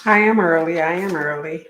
I am early. I am early.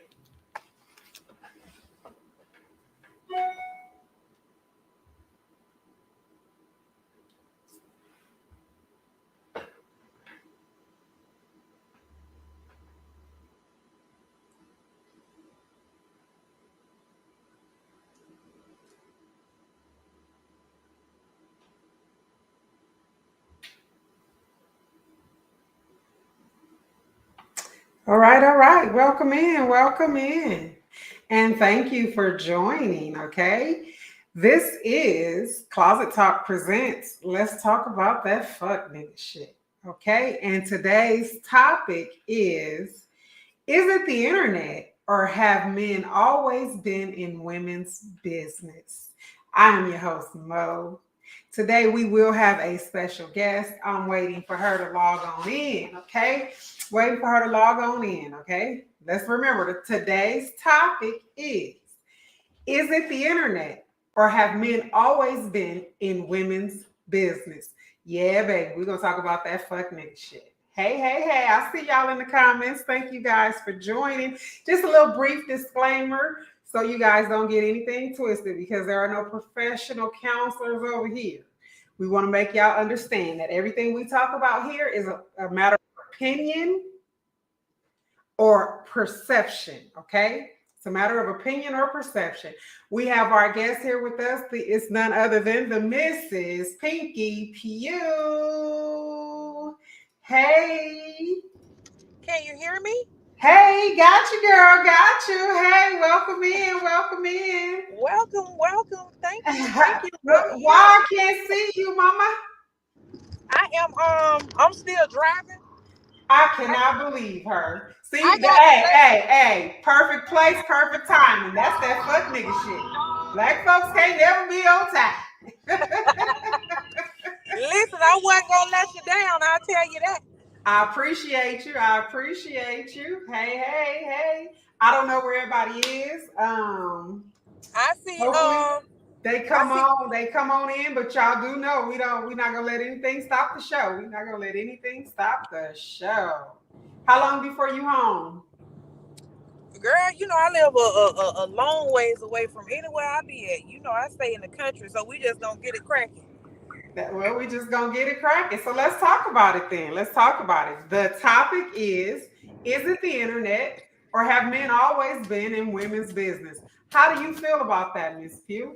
All right, all right. Welcome in. Welcome in. And thank you for joining. Okay. This is Closet Talk Presents. Let's talk about that fuck nigga shit. Okay. And today's topic is it the internet or have men always been in women's business? I am your host, Mo. Today we will have a special guest. I'm waiting for her to log on in, okay? Waiting for her to log on in, okay? Let's remember that today's topic is it the internet or have men always been in women's business? Yeah, baby, we're gonna talk about that fuck nigga shit. Hey, hey, hey, I see y'all in the comments. Thank you guys for joining. Just a little brief disclaimer so you guys don't get anything twisted because there are no professional counselors over here. We want to make y'all understand that everything we talk about here is a matter of opinion or perception, okay? It's a matter of opinion or perception. We have our guest here with us. It's none other than the Mrs. Pinky Pew. Hey. Can you hear me? Hey, got you, girl. Got you. Hey, welcome in. Welcome in. Welcome. Thank you. Why I can't see you, mama? I'm still driving. I cannot believe her. See, I got hey, perfect place, perfect timing. That's that fuck nigga shit. Black folks can't never be on time. Listen, I wasn't gonna let you down, I'll tell you that. I appreciate you. I appreciate you. Hey, hey, hey. I don't know where everybody is. I see Hopefully they I come see on, they come on in, but y'all do know we're not gonna let anything stop the show. We're not gonna let anything stop the show. How long before you home? girl, I live a long ways away from anywhere I be at. I stay in the country, so we just don't get it cracking. Well, we just gonna get it cracking. So let's talk about it then. Let's talk about it. The topic is it the internet or have men always been in women's business? How do you feel about that, Miss Pugh?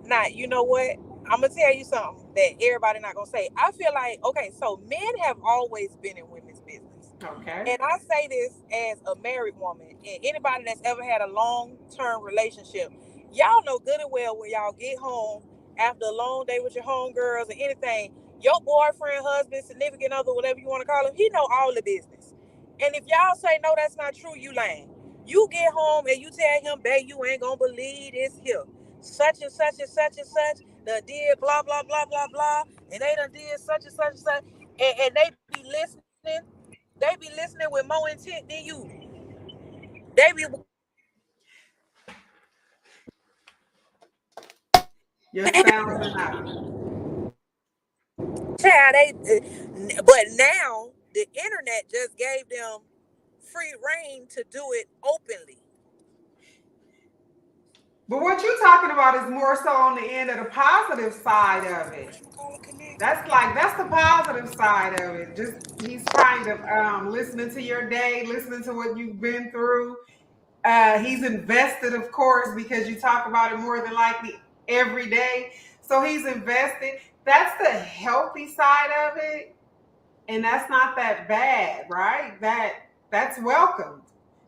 Now, you know what? I'm gonna tell you something that everybody not gonna say. I feel like, okay, so men have always been in women's business. Okay. And I say this as a married woman and anybody that's ever had a long term relationship. Y'all know good and well when y'all get home after a long day with your homegirls or anything, your boyfriend, husband, significant other, whatever you want to call him, he know all the business. And if y'all say no, that's not true, you lying. You get home and you tell him, babe, you ain't gonna believe this here. Such and such and such and such, done did blah blah blah blah blah, and they done did such and such and such, and they be listening. They be listening with more intent than you. They be Your sound went out. child. But now the internet just gave them free reign to do it openly. But what you're talking about is more so on the end of the positive side of it. That's the positive side of it. Just he's kind of listening to your day, listening to what you've been through. He's invested, of course, because you talk about it more than likely every day. So he's invested. That's the healthy side of it, and that's not that bad, right? That's welcomed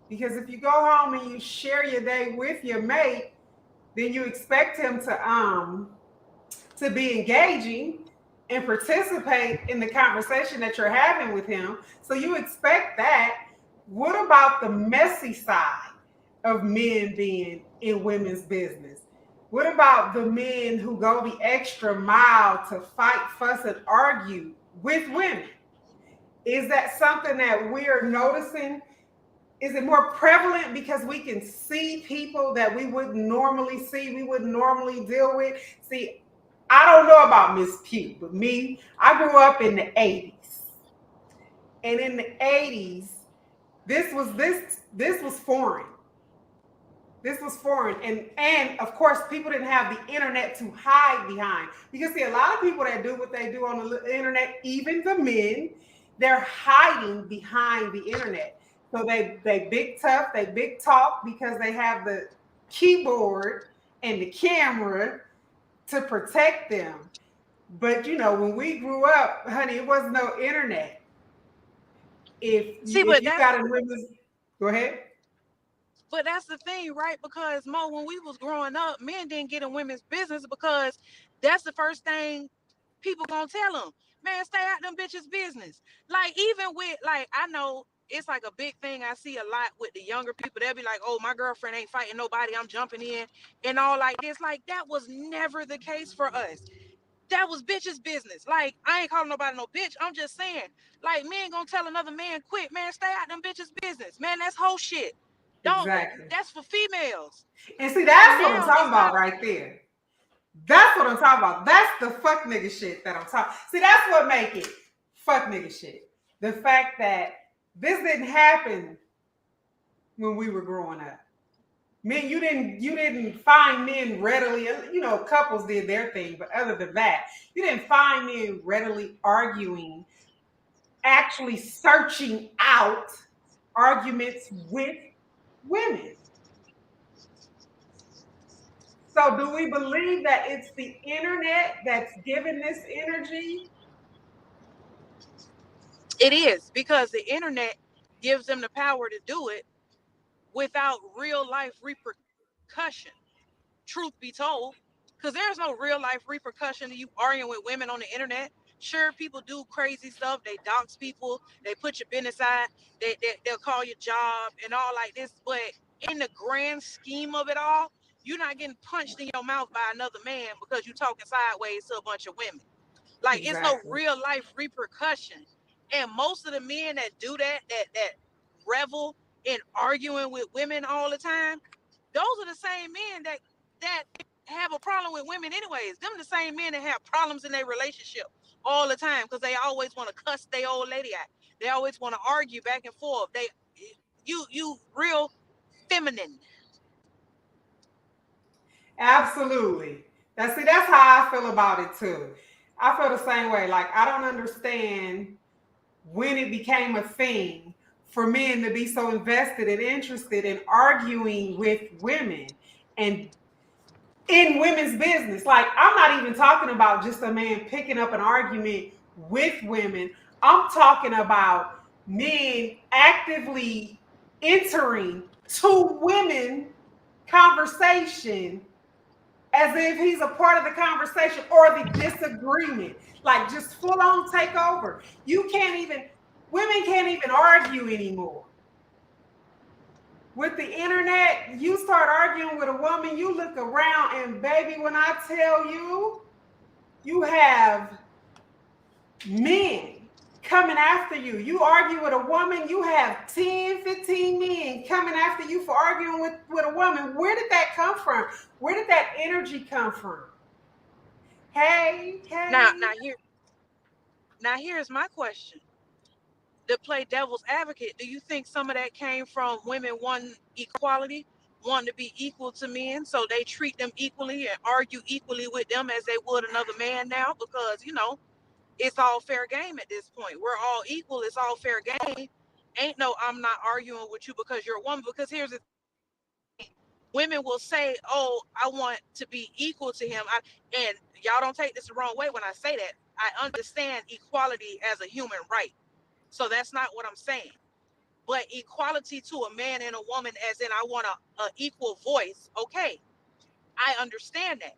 because if you go home and you share your day with your mate, then you expect him to be engaging and participate in the conversation that you're having with him. So you expect that. What about the messy side of men being in women's business? What about the men who go the extra mile to fight, fuss, and argue with women? Is that something that we're noticing? Is it more prevalent because we can see people that we wouldn't normally see, we wouldn't normally deal with? See, I don't know about Miss Pugh, but me, I grew up in the 80s. And in the 80s, This was foreign. This was foreign. And of course, people didn't have the internet to hide behind. You can see a lot of people that do what they do on the internet, even the men, they're hiding behind the internet. So they big tough, they big talk because they have the keyboard and the camera to protect them. But you know, when we grew up, honey, it was no internet. If you got a women's, go ahead. But that's the thing, right? Because Mo, when we was growing up, men didn't get in women's business because that's the first thing people gonna tell them. Man, stay out them bitches' business. Like even with like I know it's like a big thing I see a lot with the younger people. They'll be like, "Oh, my girlfriend ain't fighting nobody. I'm jumping in," and all like this. Like that was never the case for us. That was bitches' business. Like I ain't calling nobody no bitch. I'm just saying, like men gonna tell another man, "Quit, man. Stay out them bitches' business, man. That's whole shit. Don't. Exactly. That's for females." And see, So that's what I'm now talking it's about like, right there. That's what I'm talking about. That's the fuck nigga shit that I'm talking. See, that's what make it fuck nigga shit. The fact that this didn't happen when we were growing up. Men, you didn't find men readily. You know, couples did their thing, but other than that, you didn't find men readily arguing, actually searching out arguments with women. So, do we believe that it's the internet that's giving this energy? it is because the internet gives them the power to do it without real life repercussion. Truth be told, because there's no real life repercussion to you arguing with women on the internet. Sure, people do crazy stuff. They dox people. They put your business out. They'll call your job and all like this. But in the grand scheme of it all, you're not getting punched in your mouth by another man because you're talking sideways to a bunch of women. Like it's no Exactly. real life repercussion. And most of the men that do that revel in arguing with women all the time, those are the same men that have a problem with women anyways. Them the same men that have problems in their relationship all the time because they always want to cuss their old lady out. They always want to argue back and forth. You real feminine. Absolutely. That's how I feel about it too. I feel the same way. Like I don't understand when it became a thing for men to be so invested and interested in arguing with women and in women's business. Like, I'm not even talking about just a man picking up an argument with women. I'm talking about men actively entering two women conversation as if he's a part of the conversation or the disagreement. Like, just full on take over. Women can't even argue anymore. With the internet, you start arguing with a woman, you look around, and baby, when I tell you, you have men coming after you. You argue with a woman, you have 10, 15 men coming after you for arguing with a woman. Where did that come from? Where did that energy come from? Hey, Now, hey. here's my question. To play devil's advocate, do you think some of that came from women wanting equality, wanting to be equal to men, so they treat them equally and argue equally with them as they would another man now? Because it's all fair game at this point. We're all equal. It's all fair game. Ain't no I'm not arguing with you because you're a woman. Because here's the women will say, "Oh, I want to be equal to him." And y'all don't take this the wrong way when I say that. I understand equality as a human right. So that's not what I'm saying. But equality to a man and a woman, as in I want a equal voice. Okay, I understand that.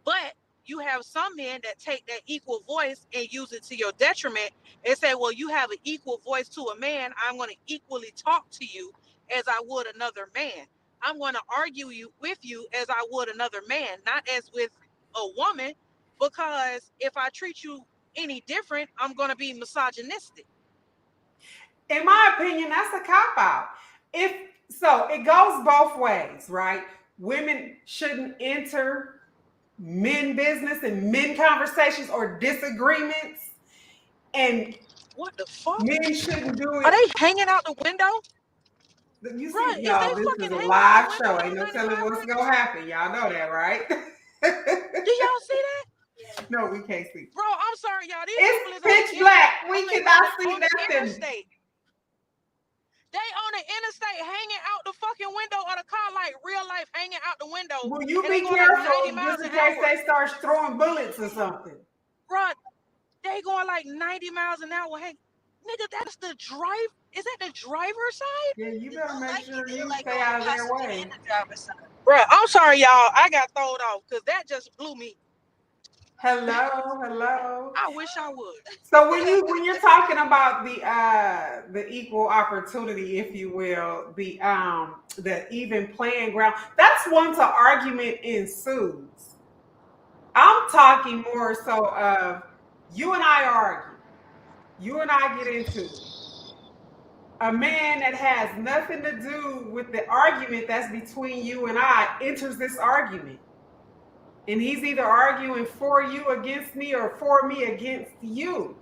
But you have some men that take that equal voice and use it to your detriment and say, well, you have an equal voice to a man. I'm going to equally talk to you as I would another man. I'm going to argue with you as I would another man, not as with a woman, because if I treat you any different, I'm going to be misogynistic. In my opinion, that's a cop out. If so, it goes both ways, right? Women shouldn't enter men business and men conversations or disagreements, and What the fuck? men shouldn't do Are it. they hanging out the window? You Bro, see, is they y'all, this is fucking a hanging out the live window show. at Ain't a no 95 telling what's degrees? gonna happen. Y'all know that, right? Do y'all see that? No, we can't see. Bro, I'm sorry, y'all. These people It's is pitch black. We cannot see on the nothing. interstate. They on the interstate hanging out the fucking window of the car, like real life hanging out the window. Will you And they be going like 90 careful miles just an in case hour. they start throwing bullets or something? Bro, they going like 90 miles an hour. Hey, nigga, that's the drive. Is that the driver's side? Yeah, you better make sure you like stay out of their way. The driver's side. Bro, I'm sorry, y'all. I got thrown off because that just blew me. Hello. I wish I would. So when you're talking about the equal opportunity, if you will, the even playing ground, that's once an argument ensues. I'm talking more so of you and I argue. You and I get into it. A man that has nothing to do with the argument that's between you and I enters this argument. And he's either arguing for you against me or for me against you.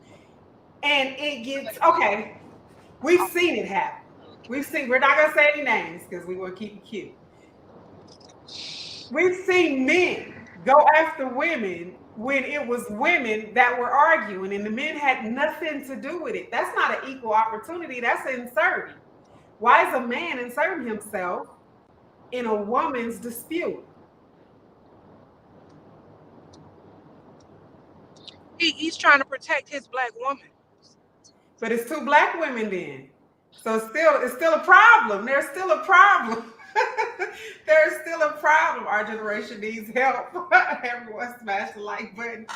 And it gets, okay, we've seen it happen. We're not going to say any names because we want to keep it cute. We've seen men go after women when it was women that were arguing and the men had nothing to do with it. That's not an equal opportunity. That's inserting. Why is a man inserting himself in a woman's dispute? He's trying to protect his black woman. But it's two black women then. So it's still a problem. There's still a problem. There's still a problem. Our generation needs help. Everyone smash the like button.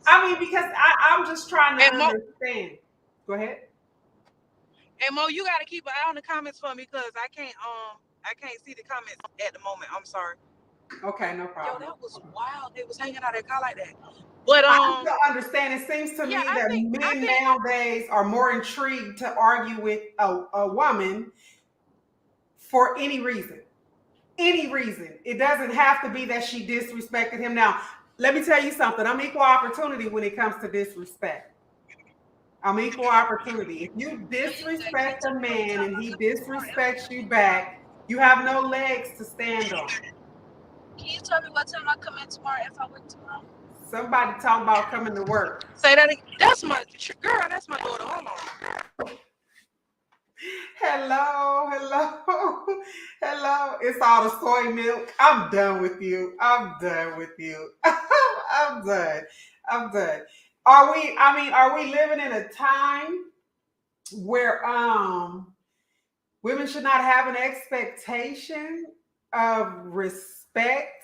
I mean, because I'm just trying to understand. Go ahead. And Mo, you gotta keep an eye on the comments for me because I can't see the comments at the moment. I'm sorry. Okay, no problem. Yo, that was wild. They was hanging out that car like that. But I don't understand. It seems to me that men nowadays are more intrigued to argue with a woman for any reason. Any reason. It doesn't have to be that she disrespected him. Now, let me tell you something. I'm equal opportunity when it comes to disrespect. I'm equal opportunity. If you disrespect a man and he disrespects you back, you have no legs to stand on. Can you tell me what time I come in tomorrow if I work tomorrow? Somebody talking about coming to work. Say that again. That's my girl. That's my daughter. Hold on. Hello. It's all the soy milk. I'm done with you. I'm done. Are we living in a time where women should not have an expectation of respect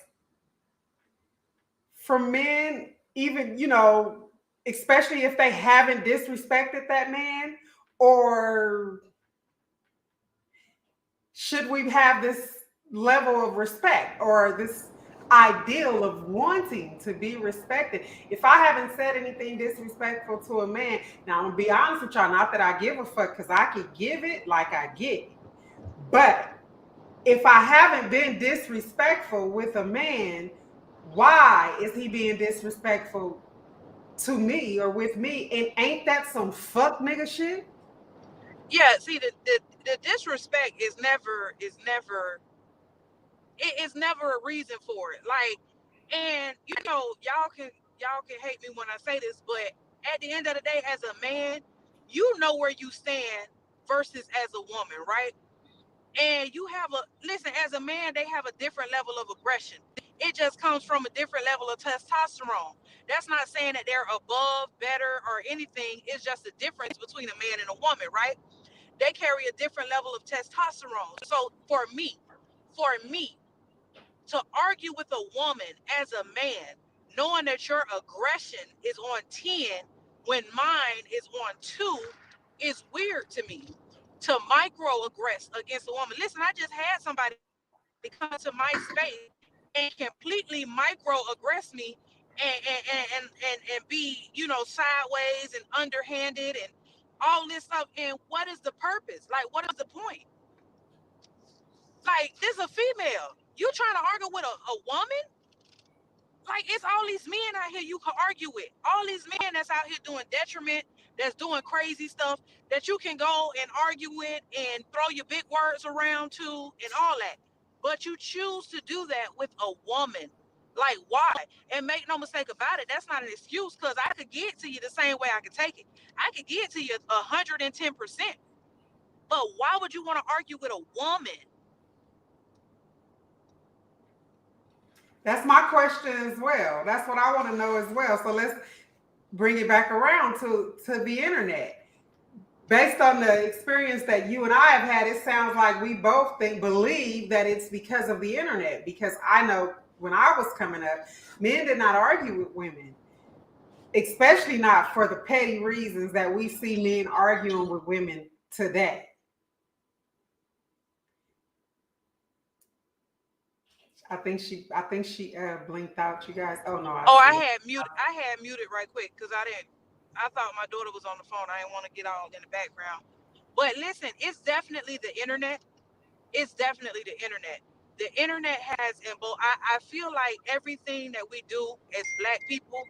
from men, even, especially if they haven't disrespected that man? Or should we have this level of respect or this ideal of wanting to be respected? If I haven't said anything disrespectful to a man, now I'm gonna be honest with y'all, not that I give a fuck, because I can give it like I get it. But if I haven't been disrespectful with a man, why is he being disrespectful to me or with me? And ain't that some fuck nigga shit? Yeah, see, the disrespect is never a reason for it. Like, and y'all can hate me when I say this, but at the end of the day, as a man, you know where you stand versus as a woman, right? And you have as a man, they have a different level of aggression. It just comes from a different level of testosterone. That's not saying that they're above, better, or anything. It's just a difference between a man and a woman, right? They carry a different level of testosterone. So for me, to argue with a woman as a man, knowing that your aggression is on 10 when mine is on 2 is weird to me. To microaggress against a woman. Listen, I just had somebody come to my space and completely microaggress me and be, sideways and underhanded and all this stuff. And what is the purpose? Like, what is the point? Like, this is a female. You trying to argue with a woman? Like, it's all these men out here you can argue with. All these men that's out here doing detriment, that's doing crazy stuff that you can go and argue with and throw your big words around to and all that. But you choose to do that with a woman. Like, why? And make no mistake about it, that's not an excuse, because I could get to you the same way I could take it. I could get to you 110%. But why would you want to argue with a woman? That's my question as well. That's what I want to know as well. So let's bring it back around to the internet. Based on the experience that you and I have had, it sounds like we both believe that it's because of the internet. Because I know when I was coming up, men did not argue with women, especially not for the petty reasons that we see men arguing with women today. I think she blinked out, you guys. Oh no, I I see it. had muted right quick because I thought my daughter was on the phone. I didn't want to get all in the background. But listen, it's definitely the internet. It's definitely the internet. The internet has, and I feel like everything that we do as Black people,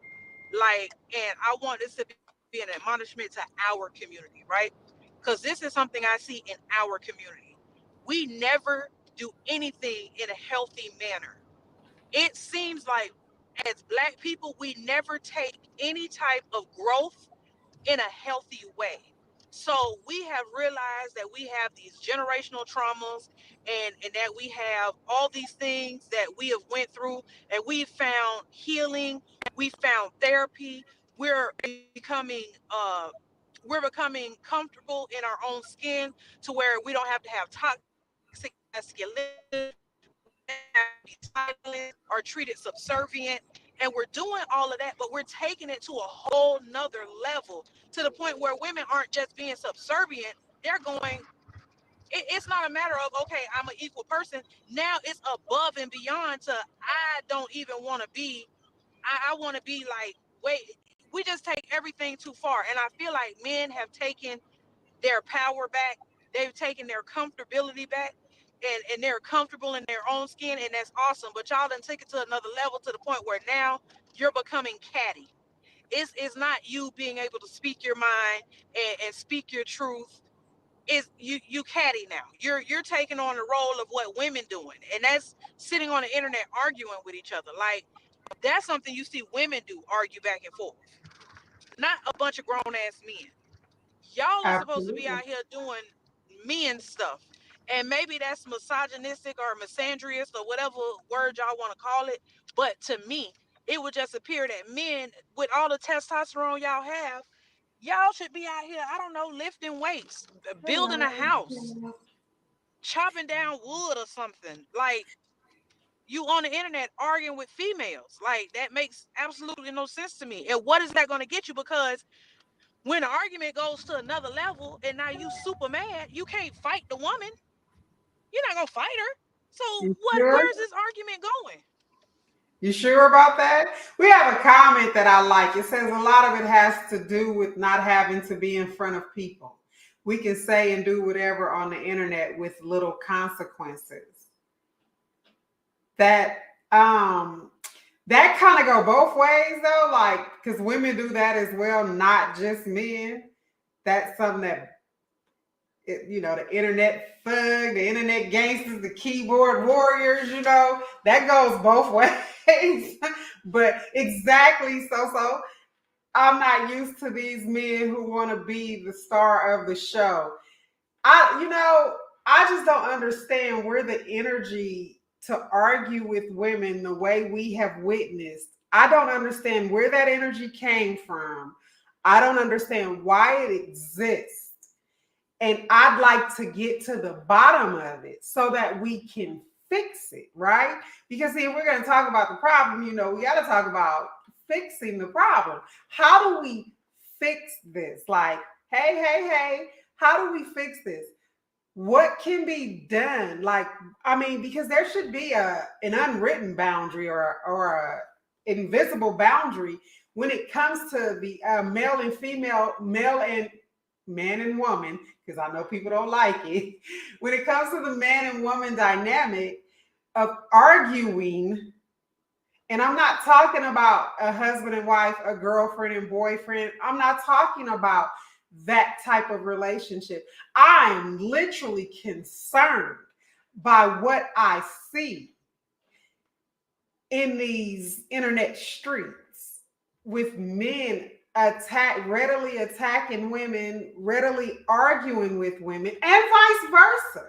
like, and I want this to be an admonishment to our community, right? Because this is something I see in our community. We never do anything in a healthy manner. It seems like as Black people, we never take any type of growth in a healthy way. So we have realized that we have these generational traumas, and that we have all these things that we have went through, and we found healing, we found therapy. We're becoming we're becoming comfortable in our own skin to where we don't have to have toxic masculinity, be silent or treated subservient. And we're doing all of that, but we're taking it to a whole nother level, to the point where women aren't just being subservient. They're going, it's not a matter of, okay, I'm an equal person. Now it's above and beyond to, I don't even want to be, I want to be like, wait, we just take everything too far. And I feel like men have taken their power back. They've taken their comfortability back, and they're comfortable in their own skin, and that's awesome. But y'all done take it to another level, to the point where now you're becoming catty. It's not you being able to speak your mind and speak your truth. Is you catty now. You're taking on the role of what women doing, and that's sitting on the internet arguing with each other. Like, that's something you see women do, argue back and forth, not a bunch of grown ass men. Y'all are supposed to be Absolutely. out here doing men stuff. And maybe that's misogynistic or misandrous or whatever word y'all want to call it. But to me, it would just appear that men, with all the testosterone y'all have, y'all should be out here, I don't know, lifting weights, building a house, chopping down wood or something. Like, you on the internet arguing with females. Like, that makes absolutely no sense to me. And what is that going to get you? Because when the argument goes to another level and now you super mad, you can't fight the woman. You're not gonna fight her. So You sure? where's this argument going? You sure about that? We have a comment that I like. It says a lot of it has to do with not having to be in front of people. We can say and do whatever on the internet with little consequences. That um that kind of go both ways though, like because women do that as well, not just men. That's something that the internet thug, the internet gangsters, the keyboard warriors, that goes both ways. But exactly, so I'm not used to these men who want to be the star of the show. I just don't understand where the energy to argue with women the way we have witnessed. I don't understand where that energy came from. I don't understand why it exists. And I'd like to get to the bottom of it so that we can fix it, right? Because if we're going to talk about the problem, we got to talk about fixing the problem. How do we fix this? Like, hey, how do we fix this? What can be done? Like, I mean, because there should be an unwritten boundary or a invisible boundary when it comes to the male and female, male and man and woman, because I know people don't like it. When it comes to the man and woman dynamic of arguing And I'm not talking about a husband and wife, a girlfriend and boyfriend. I'm not talking about that type of relationship. I am literally concerned by what I see in these internet streets with men readily attacking women, readily arguing with women, and vice versa.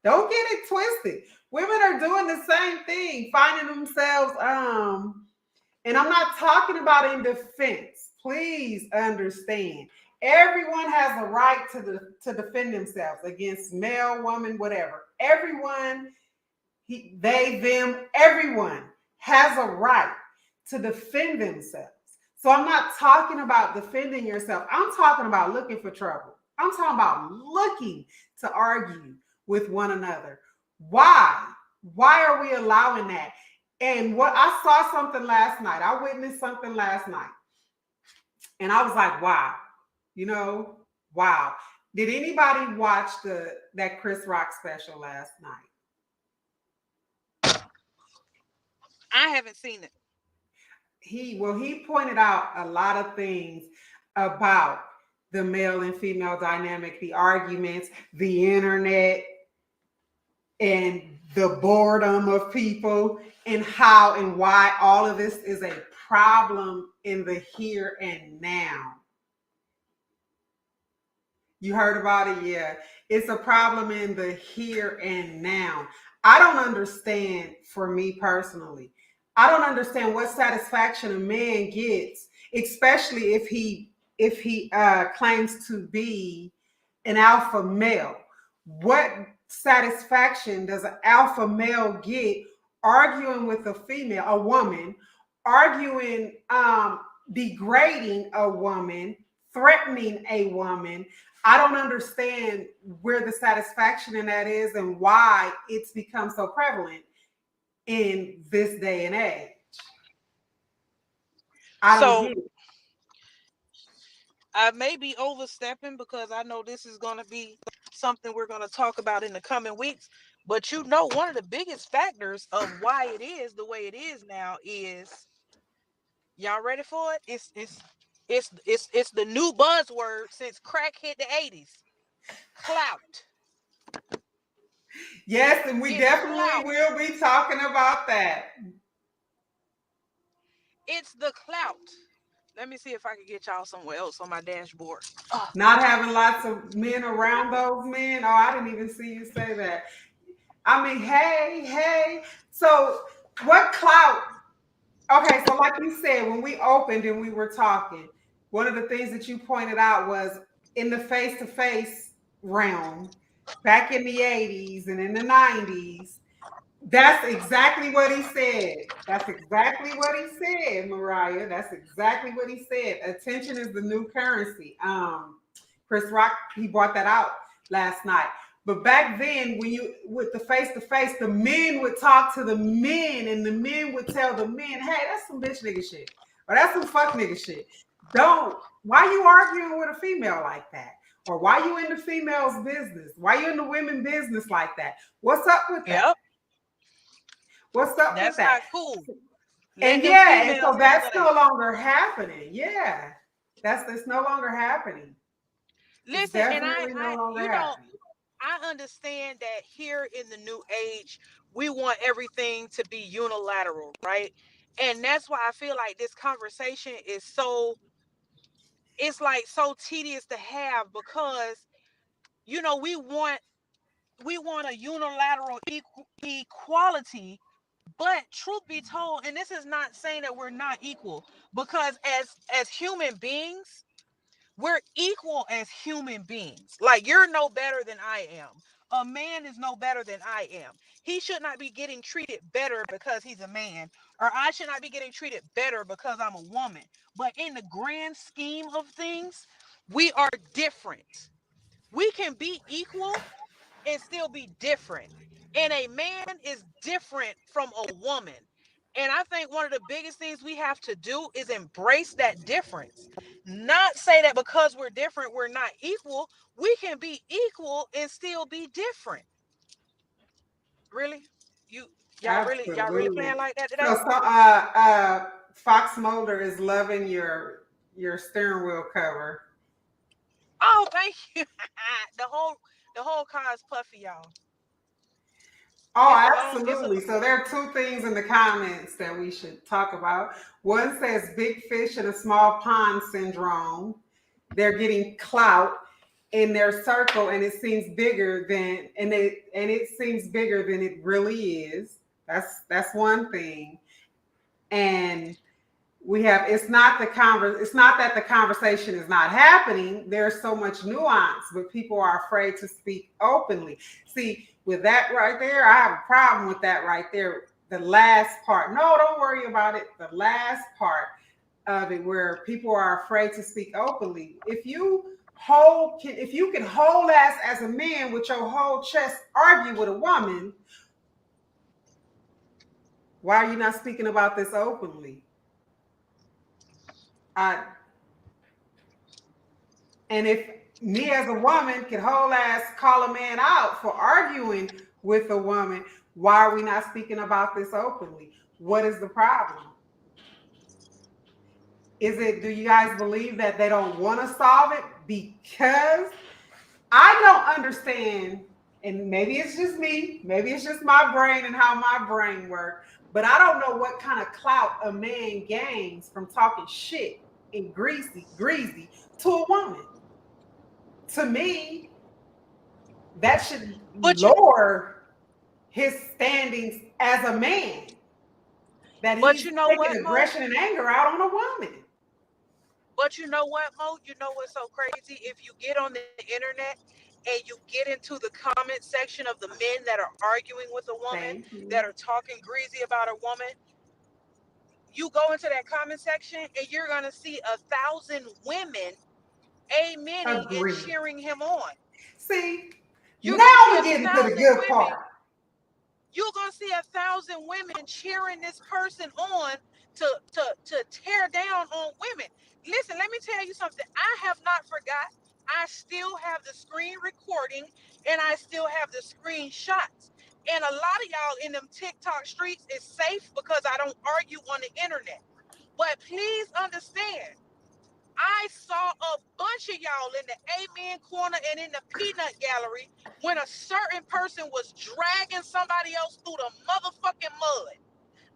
Don't get it twisted. Women are doing the same thing, finding themselves and I'm not talking about in defense. Please understand. Everyone has a right to defend themselves against male, woman, whatever. Everyone, they, them, everyone has a right to defend themselves. So I'm not talking about defending yourself. I'm talking about looking for trouble. I'm talking about looking to argue with one another. Why? Why are we allowing that? And what I saw something last night, I witnessed something last night, and I was like, wow, you know, wow. Did anybody watch that Chris Rock special last night? I haven't seen it. He pointed out a lot of things about the male and female dynamic, the arguments, the internet, and the boredom of people, and how and why all of this is a problem in the here and now. You heard about it? Yeah. It's a problem in the here and now. I don't understand, for me personally, I don't understand what satisfaction a man gets, especially if he claims to be an alpha male. What satisfaction does an alpha male get arguing with a female, a woman, arguing, degrading a woman, threatening a woman? I don't understand where the satisfaction in that is and why it's become so prevalent in this day and age. I don't So get it. I may be overstepping because I know this is going to be something we're going to talk about in the coming weeks. But you know, one of the biggest factors of why it is the way it is now is, y'all ready for it? It's the new buzzword since crack hit the 80s. Clout. Yes, and we It's definitely clout. will be talking about that. It's the clout. Let me see if I can get y'all somewhere else on my dashboard. Not having lots of men around those men. Oh, I didn't even see you say that. I mean, hey, hey. So, what clout? Okay, so like you said, when we opened and we were talking, one of the things that you pointed out was in the face to face realm back in the 80s and in the 90s. That's exactly what he said. That's exactly what he said, Mariah. That's exactly what he said. Attention is the new currency. Chris Rock, he brought that out last night. But back then, when you with the face to face, the men would talk to the men, and the men would tell the men, "Hey, that's some bitch nigga shit, or that's some fuck nigga shit. Don't. Why you arguing with a female like that? Or why you in the female's business? Why you in the women business like that? What's up with that? Yep, What's up with that's that?" not cool. Let And them yeah, and females so handle that's no that. longer happening. Yeah, that's no longer happening. It's Listen, and definitely no longer you know, happening. I understand that here in the new age, we want everything to be unilateral, right? And that's why I feel like this conversation is so, it's like so tedious to have because, you know, we want a unilateral equality, but truth be told, and this is not saying that we're not equal, because as human beings, we're equal as human beings. Like, you're no better than I am. A man is no better than I am. He should not be getting treated better because he's a man, or I should not be getting treated better because I'm a woman. But in the grand scheme of things, we are different. We can be equal and still be different. And a man is different from a woman. And I think one of the biggest things we have to do is embrace that difference. Not say that because we're different, we're not equal. We can be equal and still be different. Really? You? Y'all really Absolutely. playing like that So, today? Fox Mulder is loving your steering wheel cover. Oh, thank you. the whole the whole car is puffy, y'all. Oh, It's a absolutely. So there are two things in the comments that we should talk about. One says big fish in a small pond syndrome. They're getting clout in their circle and it seems bigger than it really is. That's one thing. And we have it's not that the conversation is not happening. There's so much nuance, but people are afraid to speak openly. See, with that right there, I have a problem with that right there. The last part, no, don't worry about it. The last part of it, where people are afraid to speak openly. If you can hold ass as a man with your whole chest argue with a woman, why are you not speaking about this openly? I And if me as a woman can whole ass call a man out for arguing with a woman, why are we not speaking about this openly? What is the problem? Do you guys believe that they don't want to solve it because I don't understand, and maybe it's just me, maybe it's just my brain and how my brain works, but I don't know what kind of clout a man gains from talking shit and greasy to a woman. To me, that should but you lower his standings as a man, that but he's you know taking what, Mo? aggression and anger out on a woman. But you know what, Mo? You know what's so crazy? If you get on the internet and you get into the comment section of the men that are arguing with a woman, Thank that you. are talking greasy about a woman, you go into that comment section and you're gonna see 1,000 women amening and Agree. cheering him on. See, You're now gonna see we're a getting to the thousand good women part. you're gonna see 1,000 women cheering this person on to tear down on women. Listen, let me tell you something. I have not forgot. I still have the screen recording and I still have the screenshots. And a lot of y'all in them TikTok streets is safe because I don't argue on the internet. But please understand, I saw a bunch of y'all in the Amen corner and in the peanut gallery when a certain person was dragging somebody else through the motherfucking mud.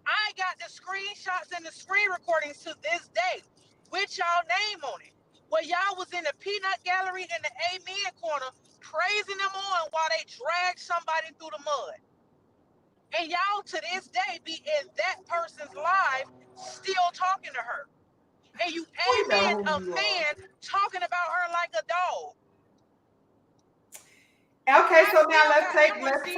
I got the screenshots and the screen recordings to this day with y'all name on it. Where y'all was in the peanut gallery in the Amen corner praising them on while they dragged somebody through the mud. And y'all to this day be in that person's life still talking to her, and you We amen know who a you are. man talking about her like a dog. Okay, I so now still got them receipts.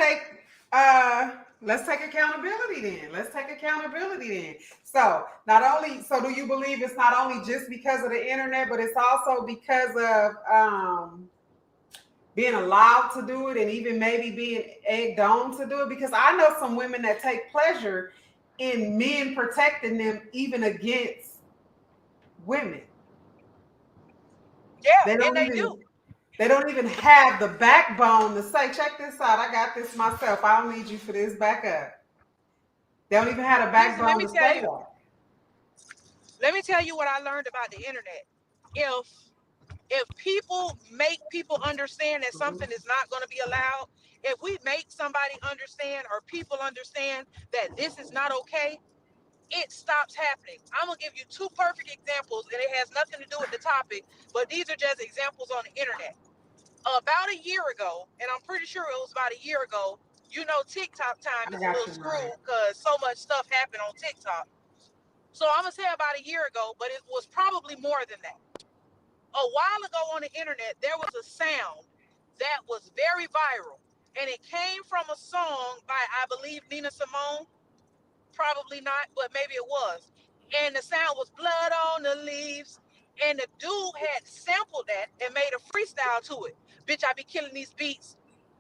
let's take accountability then. Let's take accountability then. So not only so do you believe it's not only just because of the internet, but it's also because of being allowed to do it and even maybe being egged on to do it? Because I know some women that take pleasure in men protecting them even against women. Yeah, They and don't they even do. they don't even have the backbone to say, check this out, I got this myself. I don't need you for this backup. They don't even have a Listen, backbone to say that. let me tell you what I learned about the internet. If if people make people understand that something is not going to be allowed, if we make somebody understand or people understand that this is not okay, it stops happening. I'm gonna give you two perfect examples, and it has nothing to do with the topic, but these are just examples on the internet. About a year ago, and I'm pretty sure it was about a year ago. You know, TikTok time I is a got little you, Maya. screwed because so much stuff happened on TikTok. So I'm gonna say about a year ago, but it was probably more than that. A while ago on the internet, there was a sound that was very viral, and it came from a song by, I believe, Nina Simone. Probably not, but maybe it was. And the sound was blood on the leaves. And the dude had sampled that and made a freestyle to it. Bitch, I be killing these beats.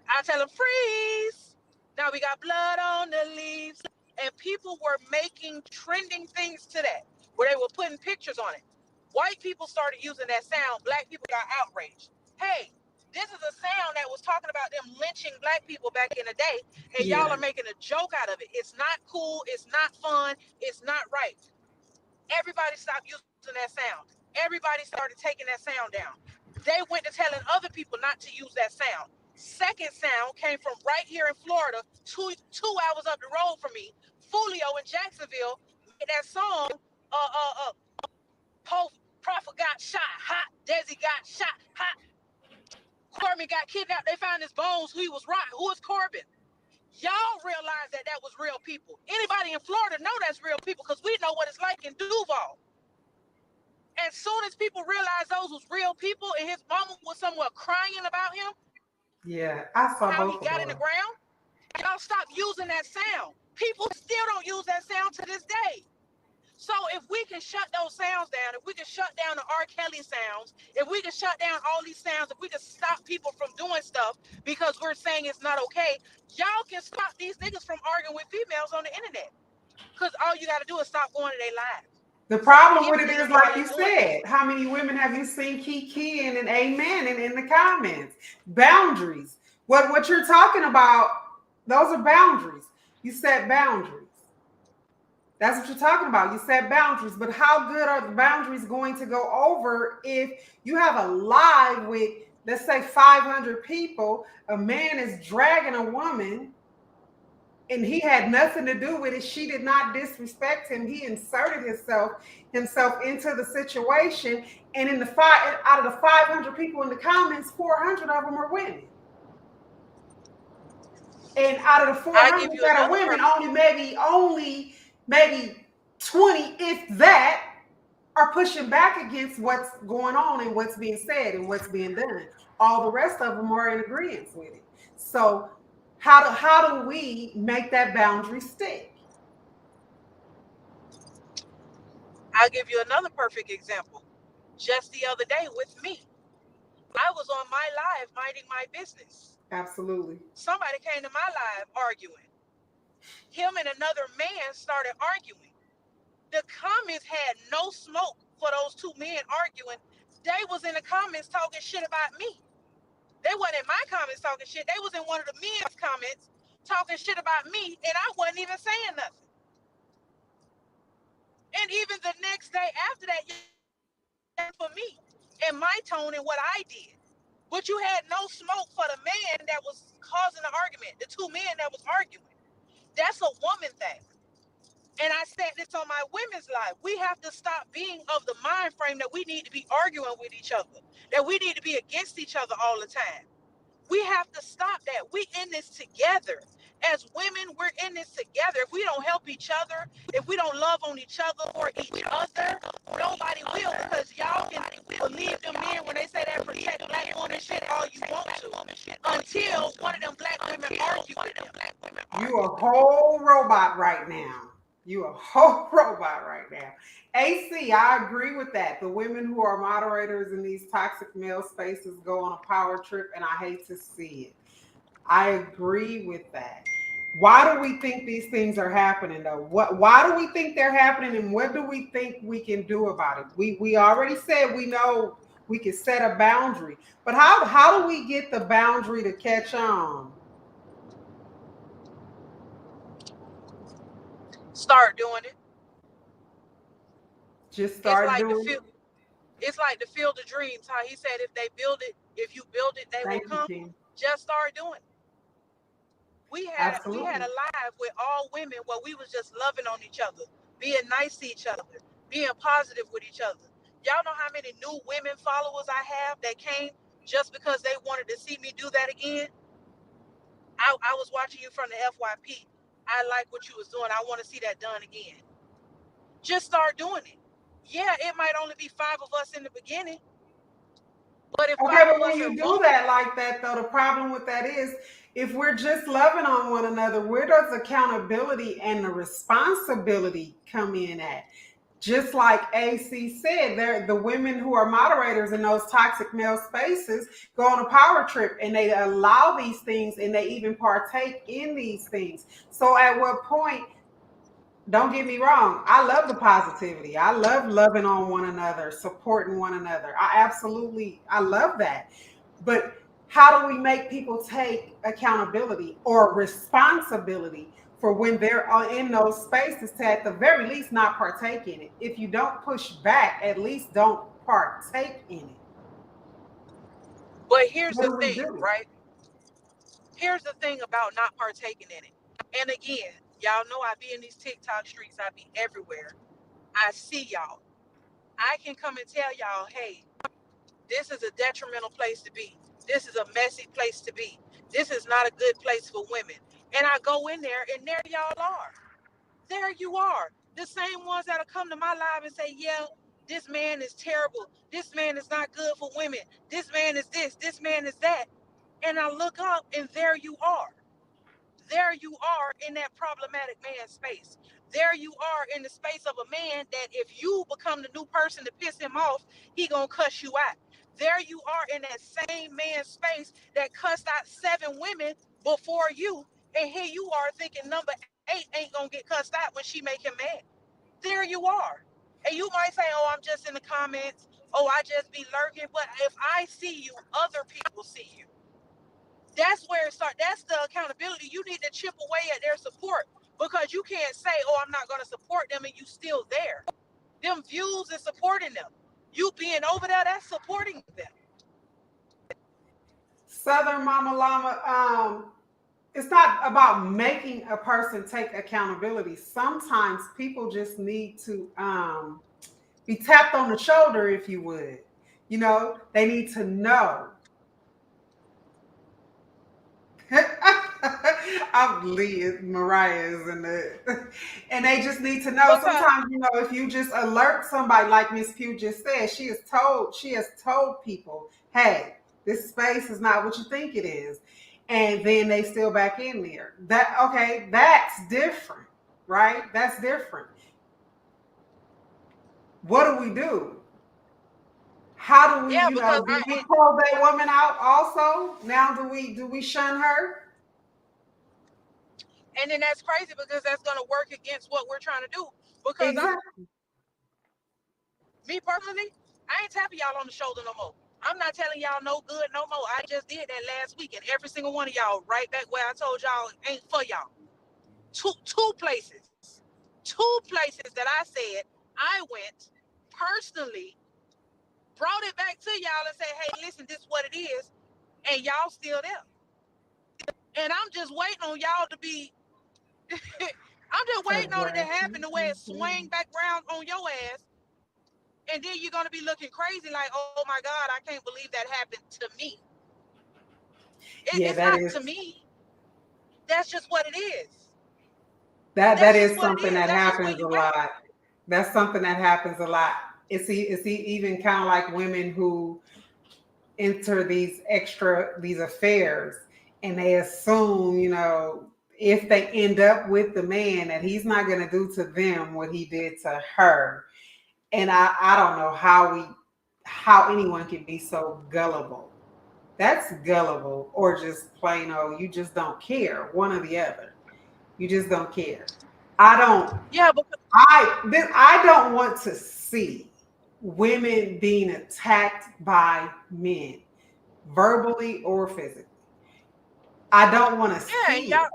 I tell him freeze. Now we got blood on the leaves. And people were making trending things to that, where they were putting pictures on it. White people started using that sound. Black people got outraged. Hey, This is a sound that was talking about them lynching black people back in the day, and y'all Yeah. are making a joke out of it. It's not cool. It's not fun. It's not right. Everybody stopped using that sound. Everybody started taking that sound down. They went to telling other people not to use that sound. Second sound came from right here in Florida, two hours up the road from me. Fulio in Jacksonville made that song. Prophet got shot, hot. Desi got shot, hot. Corbin got kidnapped. They found his bones. Who he was right? Who is Corbin? Y'all realize that that was real people. Anybody in Florida know that's real people because we know what it's like in Duval. As soon as people realized those was real people and his mama was somewhere crying about him, Yeah. I saw how he both of got in the those. ground, y'all stop using that sound. People still don't use that sound to this day. So if we can shut those sounds down, if we can shut down the R. Kelly sounds, if we can shut down all these sounds, if we can stop people from doing stuff because we're saying it's not okay, y'all can stop these niggas from arguing with females on the internet. Because all you got to do is stop going to their lives. The problem with it Gibson is, and y'all like you ain't doing that. said, how many women have you seen kiki and amen in the comments? Boundaries. What you're talking about, those are boundaries. You set boundaries. That's what you're talking about. You set boundaries. But how good are the boundaries going to go over if you have a live with, let's say, 500 people, a man is dragging a woman and he had nothing to do with it. She did not disrespect him. He inserted himself into the situation. And in the out of the 500 people in the comments, 400 of them are women. And out of the I'll 400 give you that are another women, perfect. only maybe 20, if that, are pushing back against what's going on and what's being said and what's being done. All the rest of them are in agreement with it. So how do we make that boundary stick? I'll give you another perfect example. Just the other day with me, I was on my live minding my business. Absolutely. Somebody came to my live arguing. Him and another man started arguing. The comments had no smoke for those two men arguing. They was in the comments talking shit about me. They wasn't in my comments talking shit. They was in one of the men's comments talking shit about me, and I wasn't even saying nothing. And even the next day after that, for me and my tone and what I did. But you had no smoke for the man that was causing the argument, the two men that was arguing. That's a woman thing. And I said this on my women's live. We have to stop being of the mind frame that we need to be arguing with each other, that we need to be against each other all the time. We have to stop that. We in this together. As women, we're in this together. If we don't help each other, if we don't love on each other or each other, nobody will, because y'all can believe them men when they say that protect black women shit all you want to. Until one of them black women argue with them. You a whole robot right now. You a whole robot right now. AC, I agree with that. The women who are moderators in these toxic male spaces go on a power trip, and I hate to see it. I agree with that. Why do we think these things are happening though? Why do we think they're happening, and what do we think we can do about it? We already said we know we can set a boundary, but how do we get the boundary to catch on? Start doing it. Just It's start like the doing it. field. It's like the field of dreams. How he said, if they build it, if you build it, they will Thank you, come. King. Just start doing it. We had Absolutely. a live with all women where we was just loving on each other, being nice to each other, being positive with each other. Y'all know how many new women followers I have that came just because they wanted to see me do that again? I was watching you from the FYP. I like what you was doing. I want to see that done again. Just start doing it. Yeah, it might only be 5 of us in the beginning, but if Okay, 5 but of when us are you do moving, that like that, though, the problem with that is if we're just loving on one another, where does accountability and the responsibility come in at? Just like AC said, the women who are moderators in those toxic male spaces go on a power trip and they allow these things and they even partake in these things. So at what point, don't get me wrong, I love the positivity. I love loving on one another, supporting one another. I love that. But How do we make people take accountability or responsibility for when they're in those spaces to at the very least not partake in it? If you don't push back, at least don't partake in it. But here's What the do we thing, do? right? Here's the thing about not partaking in it. And again, y'all know I be in these TikTok streets, I be everywhere. I see y'all. I can come and tell y'all, hey, this is a detrimental place to be. This is a messy place to be. This is not a good place for women. And I go in there, and there y'all are. There you are. The same ones that'll come to my live and say, yeah, this man is terrible. This man is not good for women. This man is this man is that. And I look up, and there you are. There you are in that problematic man space. There you are in the space of a man that if you become the new person to piss him off, he gonna cuss you out. There you are in that same man space that cussed out 7 women before you, and here you are thinking number 8 ain't gonna get cussed out when she make him mad. There you are. And you might say, oh, I'm just in the comments. Oh, I just be lurking. But if I see you, other people see you. That's where it starts. That's the accountability. You need to chip away at their support because you can't say, oh, I'm not going to support them and you still there. Them views is supporting them. You being over there, that's supporting them. Southern Mama Llama, it's not about making a person take accountability. Sometimes people just need to be tapped on the shoulder, if you would. You know, they need to know. I'm Lee, Mariah is in the, and they just need to know. Because, Sometimes, you know, if you just alert somebody, like Miss Pugh just said, she has told people, hey, this space is not what you think it is, and then they still back in there. That okay, that's different, right? That's different. What do we do? How do we, yeah, you because know, do we call that woman out also? Now do we shun her? and then that's crazy because that's going to work against what we're trying to do. Because Exactly. me personally, I ain't tapping y'all on the shoulder no more. I'm not telling y'all no good no more. I just did that last week, and every single one of y'all right back where I told y'all ain't for y'all. Two places that I said I went personally, brought it back to y'all and said, hey, listen, this is what it is, and y'all still there. And I'm just waiting on y'all to be I'm just waiting on it to happen the way it swing back around on your ass. And then you're gonna be looking crazy like, oh my God, I can't believe that happened to me. Yeah, It's that not is to me. That's just what it is. that That's just is what it something is. that That's just where happens a you at. lot. That's something that happens a lot. Even kind of like women who enter these affairs and they assume, you know, if they end up with the man that he's not going to do to them what he did to her. And I don't know how anyone can be so gullible. That's gullible or just plain old you just don't care, one or the other. You just don't care. I don't Yeah, because I don't want to see women being attacked by men, verbally or physically. I don't want to yeah, and see it.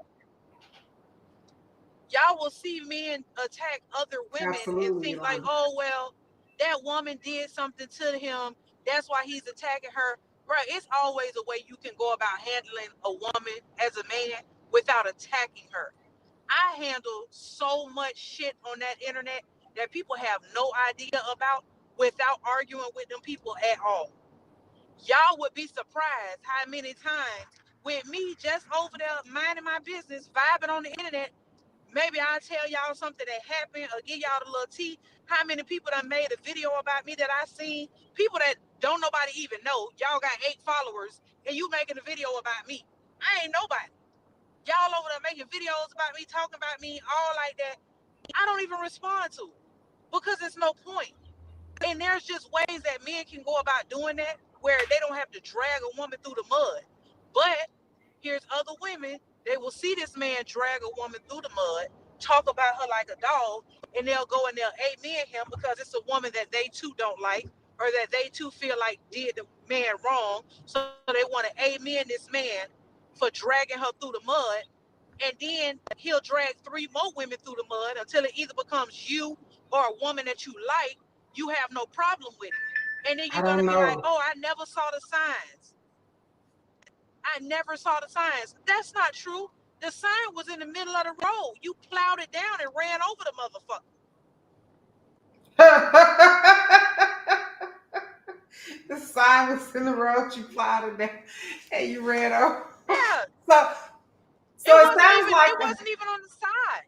y'all will see men attack other women and Absolutely, think like, Ilana. oh well, that woman did something to him. That's why he's attacking her. Right? It's always a way you can go about handling a woman as a man without attacking her. I handle so much shit on that internet that people have no idea about without arguing with them people at all. Y'all would be surprised how many times with me just over there minding my business, vibing on the internet, maybe I'll tell y'all something that happened or give y'all the little tea. How many people that made a video about me that I seen? People that don't nobody even know. Y'all got 8 followers and you making a video about me. I ain't nobody. Y'all over there making videos about me, talking about me, all like that. I don't even respond to it because it's no point. And there's just ways that men can go about doing that where they don't have to drag a woman through the mud. But here's other women, they will see this man drag a woman through the mud, talk about her like a dog, and they'll go and they'll amen him because it's a woman that they too don't like. or that they too feel like did the man wrong, so they want to amen this man for dragging her through the mud, and then he'll drag three more women through the mud until it either becomes you or a woman that you like. You have no problem with it, and then I you're gonna don't be like, know. "Oh, I never saw the signs. I never saw the signs." That's not true. The sign was in the middle of the road. You plowed it down and ran over the motherfucker. The sign was in the road. You plowed it down, and you ran over. Yeah, So, it so it wasn't sounds even. like It wasn't even on the side.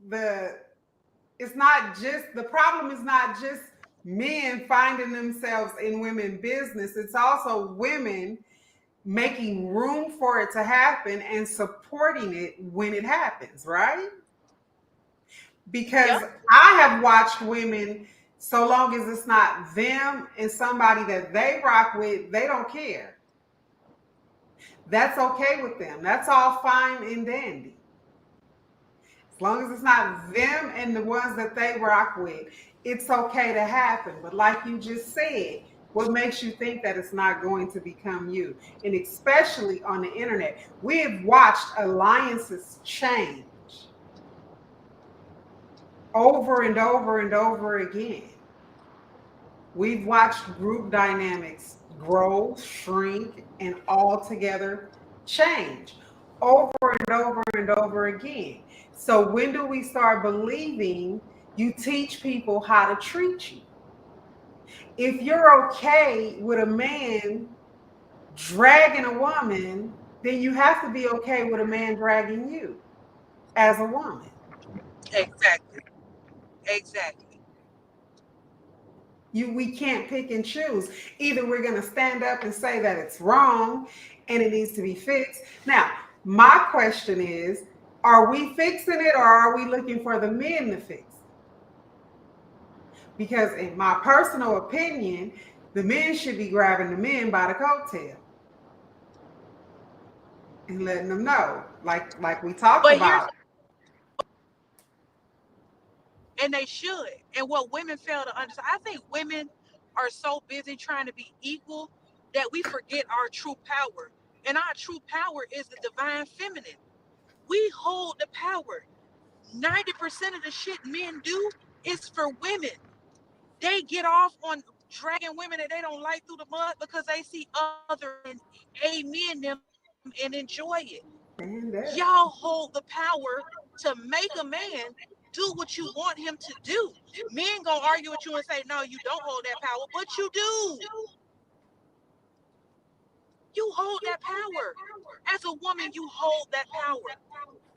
the it's not just the problem is not just men finding themselves in women business. It's also women making room for it to happen and supporting it when it happens, right? Because Yep. I have watched women, so long as it's not them and somebody that they rock with, they don't care. That's okay with them. That's all fine and dandy. As long as it's not them and the ones that they rock with, it's okay to happen. But like you just said, what makes you think that it's not going to become you? And especially on the internet, we have watched alliances change over and over and over again. We've watched group dynamics grow, shrink, and altogether change over and over and over again. So, when do we start believing you teach people how to treat you? If you're okay with a man dragging a woman, then you have to be okay with a man dragging you as a woman. Exactly. Exactly. We can't pick and choose. Either we're going to stand up and say that it's wrong and it needs to be fixed. Now, my question is, are we fixing it or are we looking for the men to fix it? Because in my personal opinion, the men should be grabbing the men by the coattail and letting them know, like we talked But here's about. and they should. And what women fail to understand, I think women are so busy trying to be equal that we forget our true power. And our true power is the divine feminine. We hold the power. 90% of the shit men do is for women. They get off on dragging women that they don't like through the mud because they see other men amen them and enjoy it. And Y'all that. hold the power to make a man do what you want him to do. Men gonna argue with you and say, no, you don't hold that power, but you do. You hold that power. As a woman, you hold that power.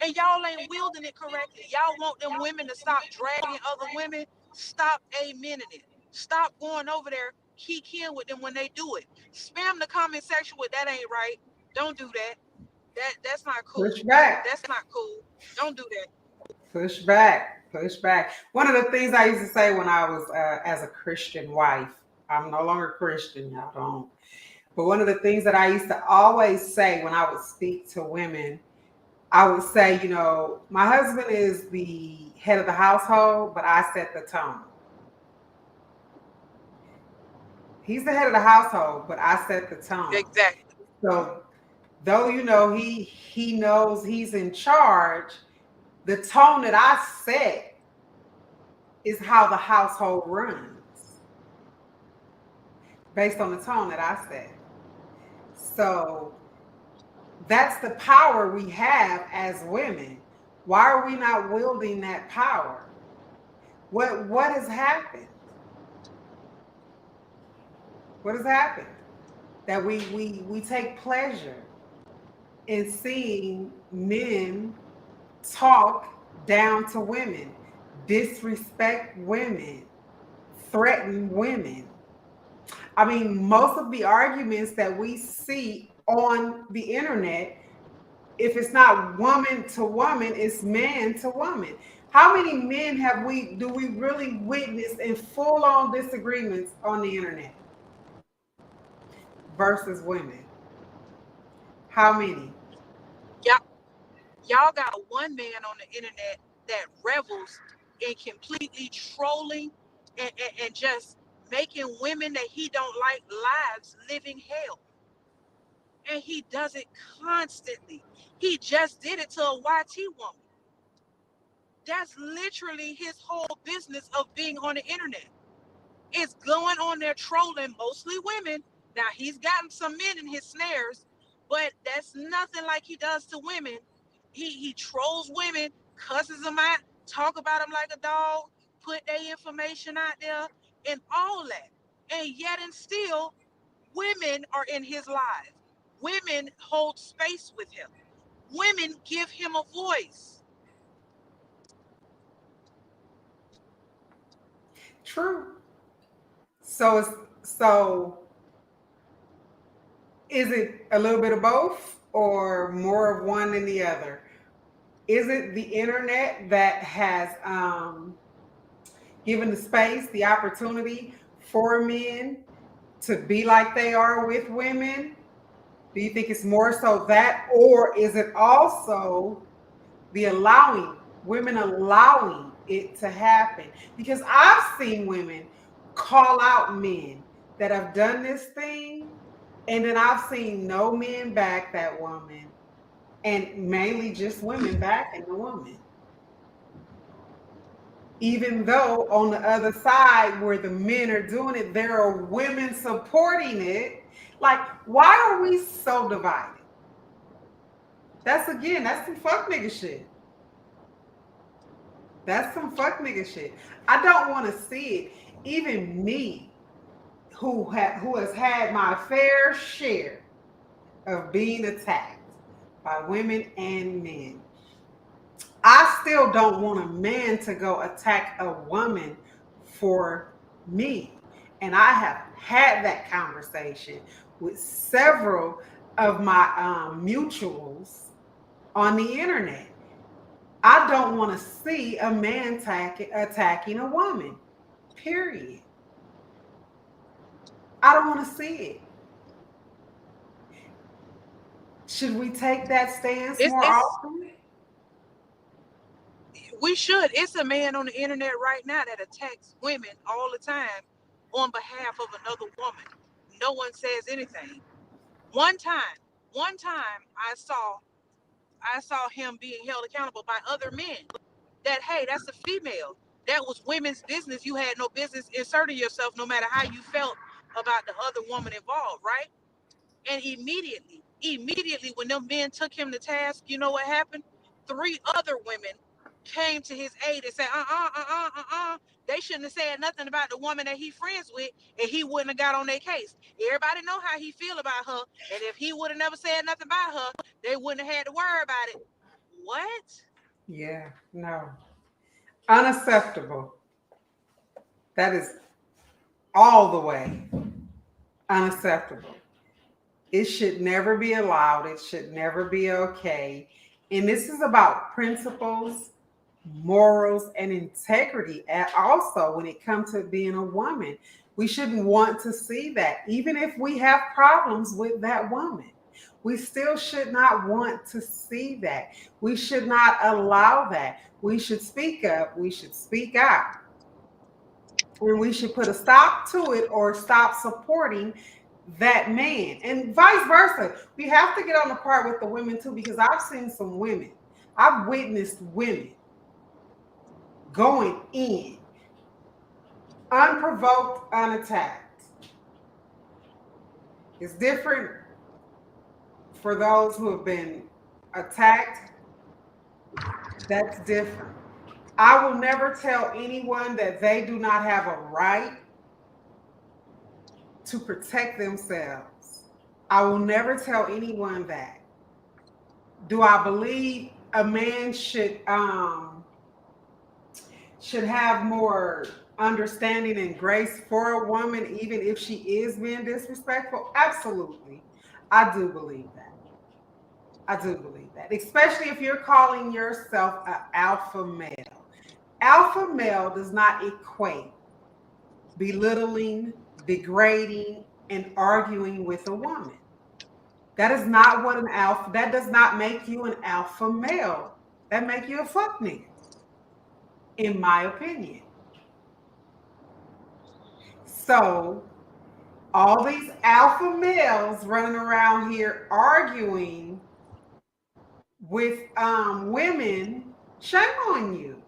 And y'all ain't wielding it correctly. Y'all want them women to stop dragging other women. Stop amening it. Stop going over there, kikiing with them when they do it. Spam the comment section with that ain't right. Don't do that. That's not Push cool. back. That's not cool. Don't do that. Push back. Push back. One of the things I used to say when I was as a Christian wife, I'm no longer Christian, y'all don't. But one of the things that I used to always say when I would speak to women, I would say, my husband is the head of the household, but I set the tone. He's the head of the household, but I set the tone. Exactly. So though he knows he's in charge, the tone that I set is how the household runs based on the tone that I set. So that's the power we have as women. Why are we not wielding that power? What has happened? What has happened? That we take pleasure in seeing men talk down to women, disrespect women, threaten women. I mean, most of the arguments that we see on the internet, if it's not woman to woman, it's man to woman. How many men do we really witness in full on disagreements on the internet versus women? How many? Y'all, y'all got one man on the internet that revels in completely trolling and just making women that he don't like lives living hell. And he does it constantly. He just did it to a YT woman. That's literally his whole business of being on the internet. It's going on there trolling mostly women. Now he's gotten some men in his snares, but that's nothing like he does to women. He trolls women, cusses them out, talk about them like a dog, put their information out there, and all that. And yet and still, women are in his life. Women hold space with him. Women give him a voice. True. So is it a little bit of both or more of one than the other? Is it the internet that has given the space, the opportunity for men to be like they are with women? Do you think it's more so that, or is it also the women allowing it to happen? Because I've seen women call out men that have done this thing, and then I've seen no men back that woman, and mainly just women backing the woman. Even though on the other side where the men are doing it, there are women supporting it. Like, why are we so divided? That's some fuck nigga shit. That's some fuck nigga shit. I don't want to see it. Even me, who has had my fair share of being attacked by women and men, I still don't want a man to go attack a woman for me. And I have had that conversation with several of my mutuals on the internet. I don't want to see a man attacking a woman, period. I don't want to see it. Should we take that stance more It's often? we should. It's a man on the internet right now that attacks women all the time on behalf of another woman. No one says anything. One time, one time I saw him being held accountable by other men. That hey, that's a female. That was women's business. You had no business inserting yourself, no matter how you felt about the other woman involved, right? And immediately, when them men took him to task, you know what happened? Three other women came to his aid and said, they shouldn't have said nothing about the woman that he friends with, and he wouldn't have got on their case. Everybody know how he feel about her, and if he would have never said nothing about her, they wouldn't have had to worry about it. What? Yeah, no. Unacceptable. That is all the way unacceptable. It should never be allowed. It should never be okay. And this is about principles, morals, and integrity. Also, when it comes to being a woman, we shouldn't want to see that. Even if we have problems with that woman, we still should not want to see that. We should not allow that. We should speak up. We should speak out. And we should put a stop to it or stop supporting that man, and vice versa. We have to get on the part with the women too, because I've seen some women, I've witnessed women going in unprovoked, unattacked. It's different for those who have been attacked. That's different. I will never tell anyone that they do not have a right to protect themselves. I will never tell anyone that. Do I believe a man should have more understanding and grace for a woman, even if she is being disrespectful? Absolutely. I do believe that. I do believe that. Especially if you're calling yourself an alpha male. Alpha male does not equate belittling, degrading, and arguing with a woman. That is not what an alpha, that does not make you an alpha male. That make you a fuck nigga, in my opinion. So all these alpha males running around here arguing with women, shame on you.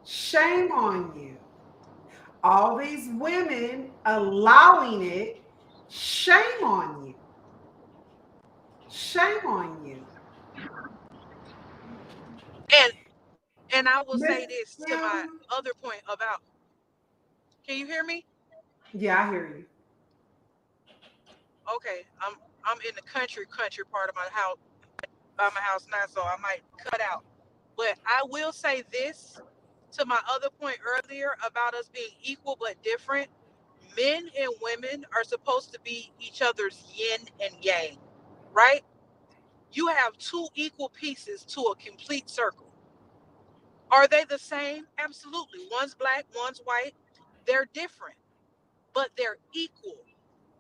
Shame on you. All these women allowing it, shame on you. Shame on you. And I will Miss say this to my Kim? other point about, can you hear me? Yeah, I hear you. Okay, I'm in the country part of my house by my house now, so I might cut out. But I will say this to my other point earlier about us being equal but different. Men and women are supposed to be each other's yin and yang, right? You have two equal pieces to a complete circle. Are they the same? Absolutely. One's black, one's white. They're different, but they're equal.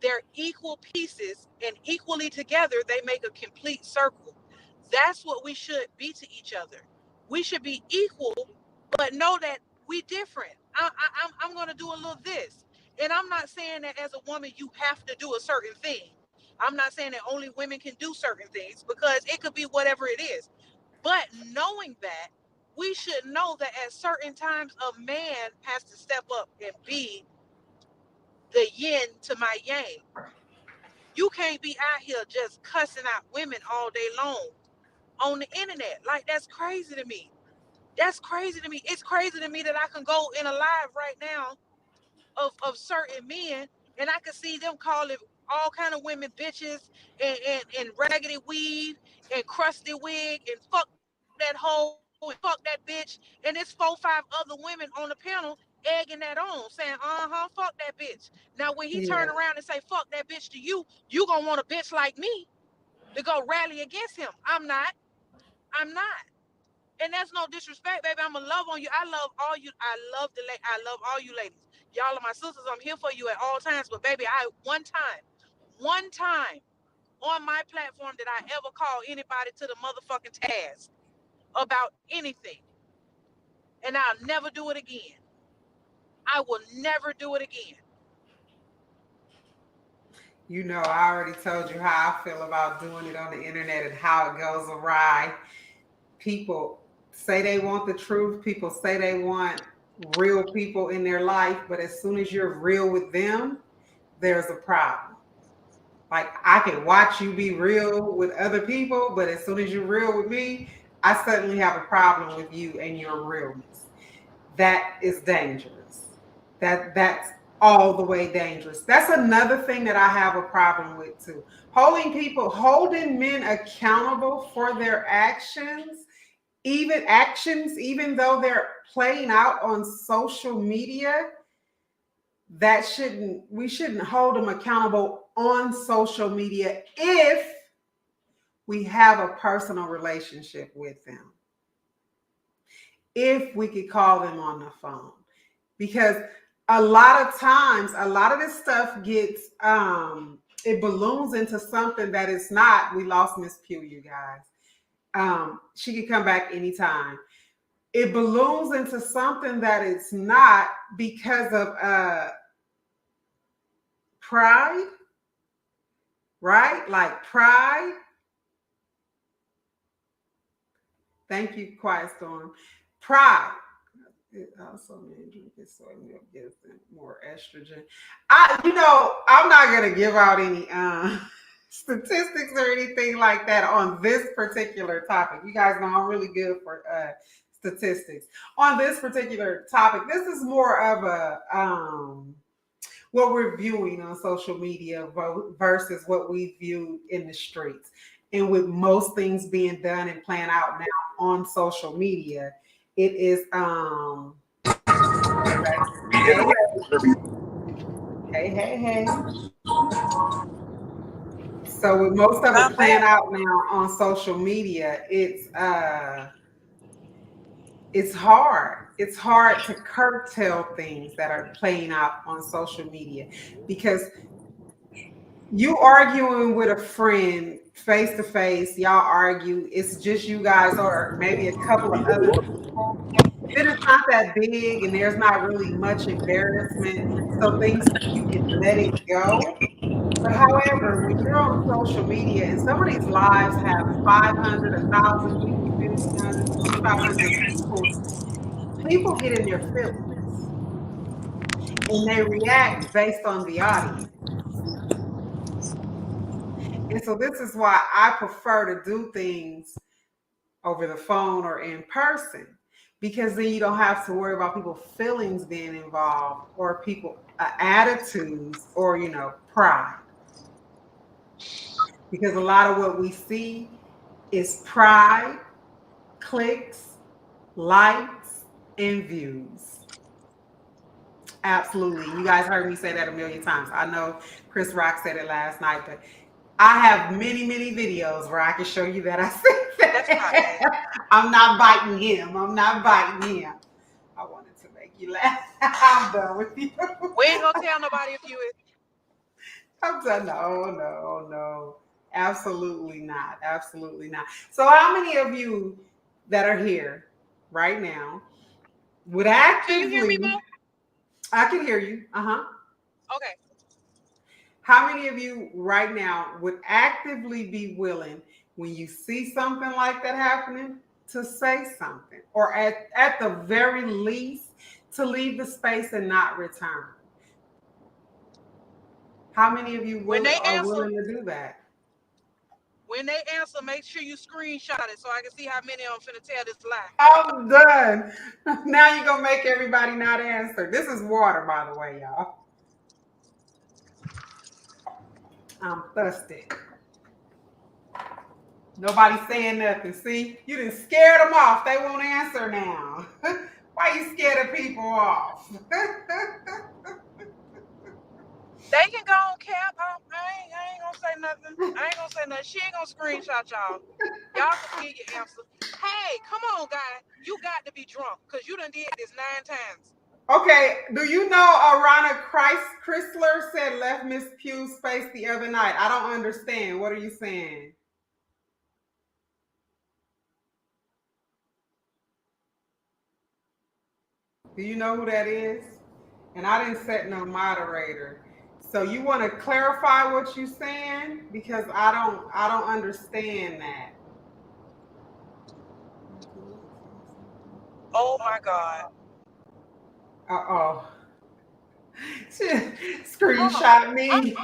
They're equal pieces, and equally together, they make a complete circle. That's what we should be to each other. We should be equal, but know that we different. I'm going to do a little this. And I'm not saying that as a woman, you have to do a certain thing. I'm not saying that only women can do certain things because it could be whatever it is. But knowing that, we should know that at certain times, a man has to step up and be the yin to my yang. You can't be out here just cussing out women all day long on the internet. Like, that's crazy to me. That's crazy to me. It's crazy to me that I can go in a live right now of certain men and I can see them calling all kind of women bitches and raggedy weave and crusty wig and fuck that hoe and fuck that bitch. And it's 4, 5 other women on the panel egging that on, saying, fuck that bitch. Now when he turn Yeah. around and say fuck that bitch to you gonna want a bitch like me to go rally against him. I'm not. I'm not. And that's no disrespect, baby. I'ma love on you. I love all you. I love all you ladies. Y'all are my sisters. I'm here for you at all times. But baby, one time on my platform did I ever call anybody to the motherfucking task about anything. And I'll never do it again. I will never do it again. You know, I already told you how I feel about doing it on the internet and how it goes awry. People say they want the truth, people say they want real people in their life, but as soon as you're real with them, there's a problem. Like, I can watch you be real with other people, but as soon as you're real with me, I suddenly have a problem with you and your realness. That is dangerous. That's all the way dangerous. That's another thing that I have a problem with too. Holding men accountable for their actions, even though they're playing out on social media, we shouldn't hold them accountable on social media if we have a personal relationship with them. If we could call them on the phone. Because a lot of times, a lot of this stuff gets it balloons into something that it's not. We lost Miss Pugh, you guys. She could come back anytime. It balloons into something that it's not because of pride, right? Like pride. Thank you, Quiet Storm. Pride. It also may drink it soy milk gives them more estrogen. I'm not gonna give out any statistics or anything like that on this particular topic. You guys know I'm really good for statistics. On this particular topic, this is more of a what we're viewing on social media versus what we view in the streets. And with most things being done and planned out now on social media, it is hey. So with most of it I'm planned back. out now on social media, it's hard. It's hard to curtail things that are playing out on social media because you arguing with a friend face to face, y'all argue, it's just you guys or maybe a couple of other people. then it's not that big and there's not really much embarrassment. So things you can let it go. But however, when you're on social media and some of these lives have 500, 1,000 views, 1,500, 2,500 people, people get in their feelings and they react based on the audience. And so this is why I prefer to do things over the phone or in person, because then you don't have to worry about people's feelings being involved or people attitudes or pride, because a lot of what we see is pride, clicks, likes, and views. Absolutely. You guys heard me say that a million times. I know Chris Rock said it last night, but I have many, many videos where I can show you that I said That's not that. bad. I'm not biting him. I'm not biting him. I wanted to make you laugh. I'm done with you. We ain't gonna tell nobody if you is. I'm done. No, no, no. Absolutely not. Absolutely not. So, how many of you that are here right now would Can you hear me, actively? Mo? I can hear you. Uh-huh. Okay. How many of you right now would actively be willing, when you see something like that happening, to say something, or at the very least to leave the space and not return? How many of you When they are answer, willing to do that? make sure you screenshot it so I can see how many of them finna tell this lie. I'm done. Now you're gonna make everybody not answer. This is water, by the way, y'all. I'm thirsty. Nobody's saying nothing. See, you done scared them off. They won't answer now. Why you scared of people off? They can go on cap. I ain't gonna say nothing. I ain't gonna say nothing. She ain't gonna screenshot y'all. Y'all can forget your answer. Hey, come on, guy. You got to be drunk because you done did this 9 times. Okay, do you know Arana Chrysler said left Miss Pugh's space the other night? I don't understand. What are you saying? Do you know who that is? And I didn't set no moderator. So you want to clarify what you're saying, because I don't understand that. Oh my God. Uh-oh. Hold on. Screenshot me.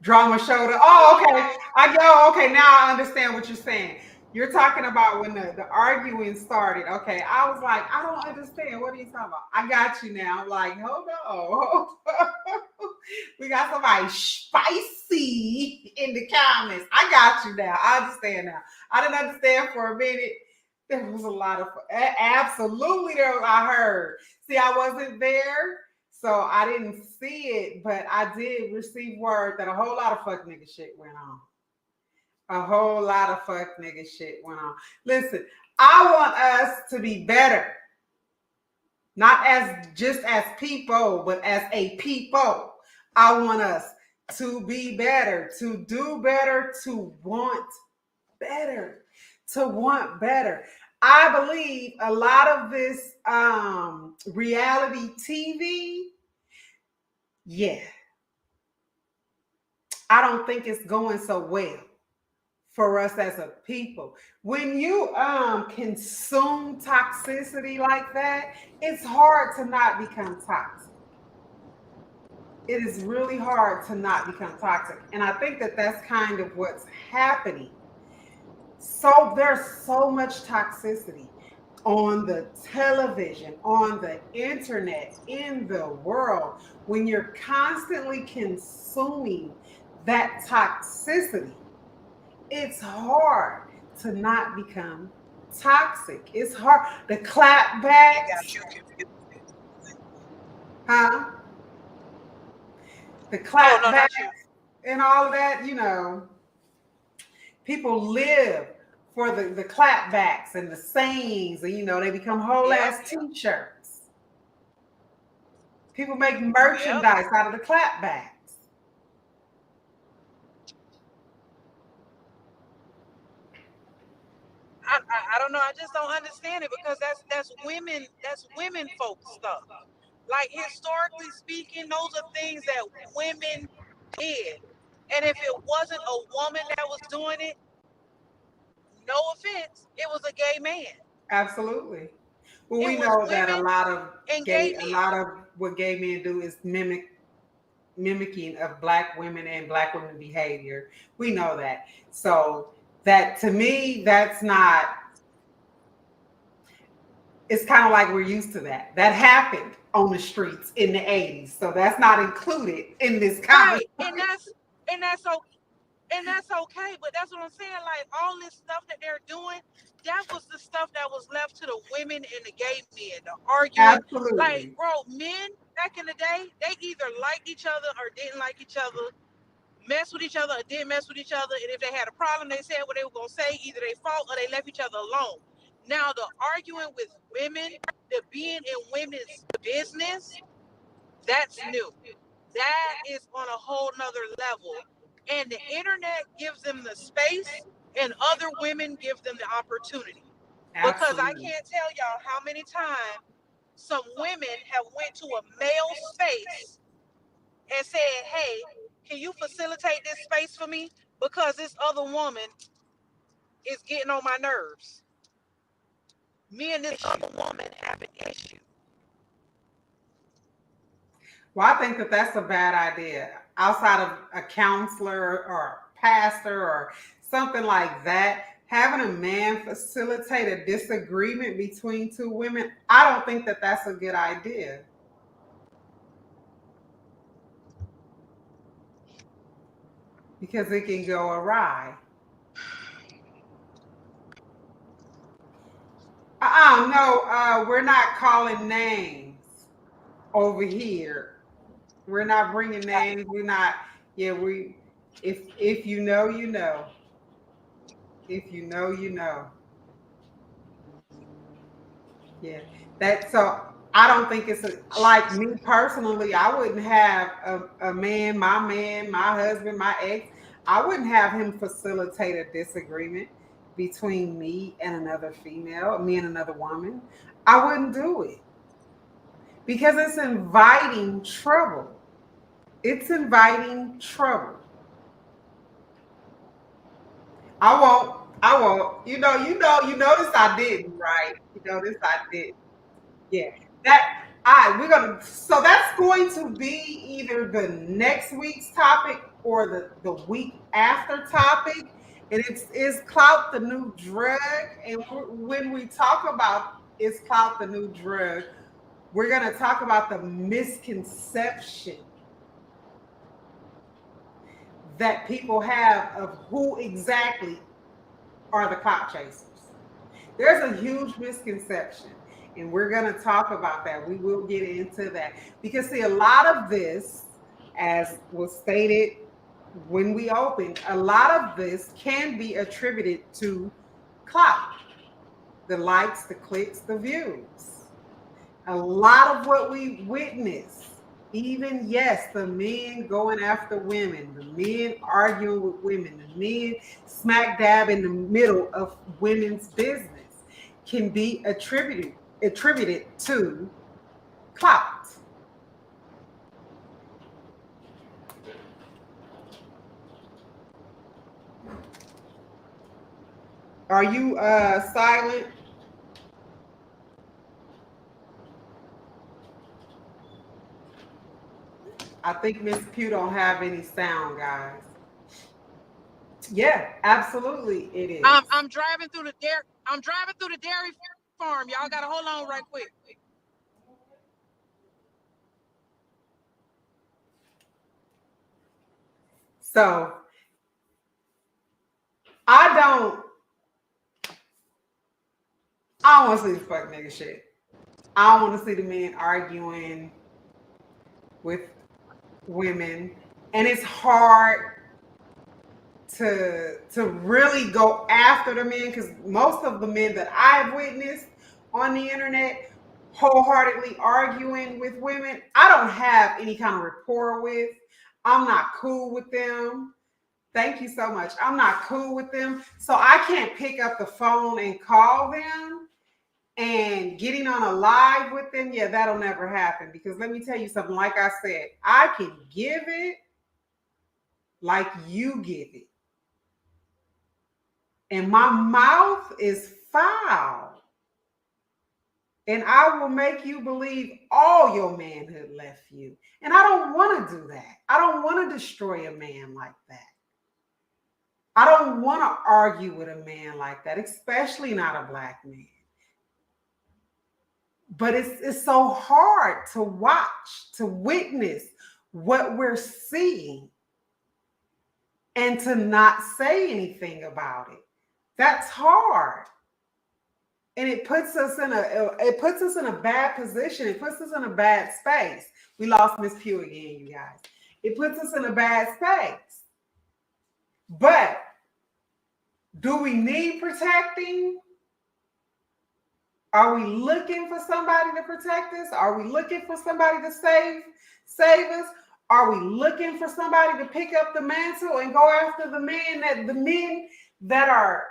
Drama shoulder. Oh, okay. I go, okay, now I understand what you're saying. You're talking about when the arguing started. Okay. I was like, I don't understand. What are you talking about? I got you now. I'm like, hold on. We got somebody spicy in the comments. I got you now. I understand now. I didn't understand for a minute. There was a lot of absolutely there I heard. See, I wasn't there. So I didn't see it, but I did receive word that a whole lot of fuck nigga shit went on. A whole lot of fuck nigga shit went on. Listen, I want us to be better. Not as just as people, but as a people. I want us to be better, to do better, to want better, to want better. I believe a lot of this reality TV, yeah, I don't think it's going so well for us as a people. When you consume toxicity like that, it's hard to not become toxic. It is really hard to not become toxic. And I think that that's kind of what's happening. So there's so much toxicity on the television, on the internet, in the world. When you're constantly consuming that toxicity, it's hard to not become toxic. It's hard. The clapbacks, huh? The Oh no, clapbacks not you. and all of that, people live for the clapbacks and the sayings, and they become whole Yep. ass t-shirts. People make Yep. merchandise out of the clapbacks. I don't know. I just don't understand it because that's women folk stuff. Like historically speaking, those are things that women did. And if it wasn't a woman that was doing it, no offense, it was a gay man. Absolutely. Well, It we was know that women and gay a men. lot of what gay men do is mimicking of black women and black women behavior. We know that. So that to me, that's not. It's kind of like we're used to that. That happened on the streets in the 80s. So that's not included in this conversation. Right. And that's okay. And that's okay, but that's what I'm saying. Like all this stuff that they're doing, that was the stuff that was left to the women and the gay men, the arguing. Like, Absolutely. bro, men back in the day, they either liked each other or didn't like each other, mess with each other or didn't mess with each other. And if they had a problem, they said what they were gonna say. Either they fought or they left each other alone. Now the arguing with women, the being in women's business, that's new. That is on a whole nother level. And the internet gives them the space and other women give them the opportunity. Because I Absolutely. can't tell y'all how many times some women have went to a male space and said, hey, can you facilitate this space for me? Because this other woman is getting on my nerves. Me and this other woman have an issue. Well, I think that that's a bad idea. Outside of a counselor or pastor or something like that, having a man facilitate a disagreement between two women, I don't think that that's a good idea because it can go awry. No, we're not calling names over here. We're not bringing names. We're not. Yeah, we. If you know, you know. If you know, you know. Yeah, that so I don't think it's like me personally. I wouldn't have man, my husband, my ex. I wouldn't have him facilitate a disagreement between me and another female, me and another woman. I wouldn't do it because it's inviting trouble. It's inviting trouble. I won't. I won't. You notice I didn't, right? You notice I didn't. Yeah. That we're gonna so that's going to be either the next week's topic or the week after topic. And it's is clout the new drug? And when we talk about is clout the new drug, we're gonna talk about the misconception that people have of who exactly are the clout chasers. There's a huge misconception, and we're going to talk about that. We will get into that because, see, a lot of this, as was stated when we opened, a lot of this can be attributed to clout, the likes, the clicks, the views. A lot of what we witness, even yes, the men going after women, the men arguing with women, the men smack dab in the middle of women's business can be attributed to clout. Are you silent? I think Miss Pugh don't have any sound, guys. Yeah, absolutely it is. I'm driving through the dairy. I'm driving through the dairy farm. Y'all gotta hold on right quick. So I don't I don't want to see the fuck nigga shit. I don't want to see the men arguing with women. And it's hard to really go after the men because most of the men that I've witnessed on the internet wholeheartedly arguing with women, I don't have any kind of rapport with. I'm not cool with them. Thank you so much. I'm not cool with them. So I can't pick up the phone and call them and getting on a live with them. Yeah, that'll never happen because let me tell you something. Like I said, I can give it like you give it. And my mouth is foul. And I will make you believe all your manhood left you. And I don't want to do that. I don't want to destroy a man like that. I don't want to argue with a man like that, especially not a black man. But it's so hard to watch, to witness what we're seeing and to not say anything about it. That's hard. And it puts us in a bad position. It puts us in a bad space. We lost Miss Pugh again, you guys. It puts us in a bad space. But do we need protecting? Are we looking for somebody to protect us? Are we looking for somebody to save us? Are we looking for somebody to pick up the mantle and go after the men that are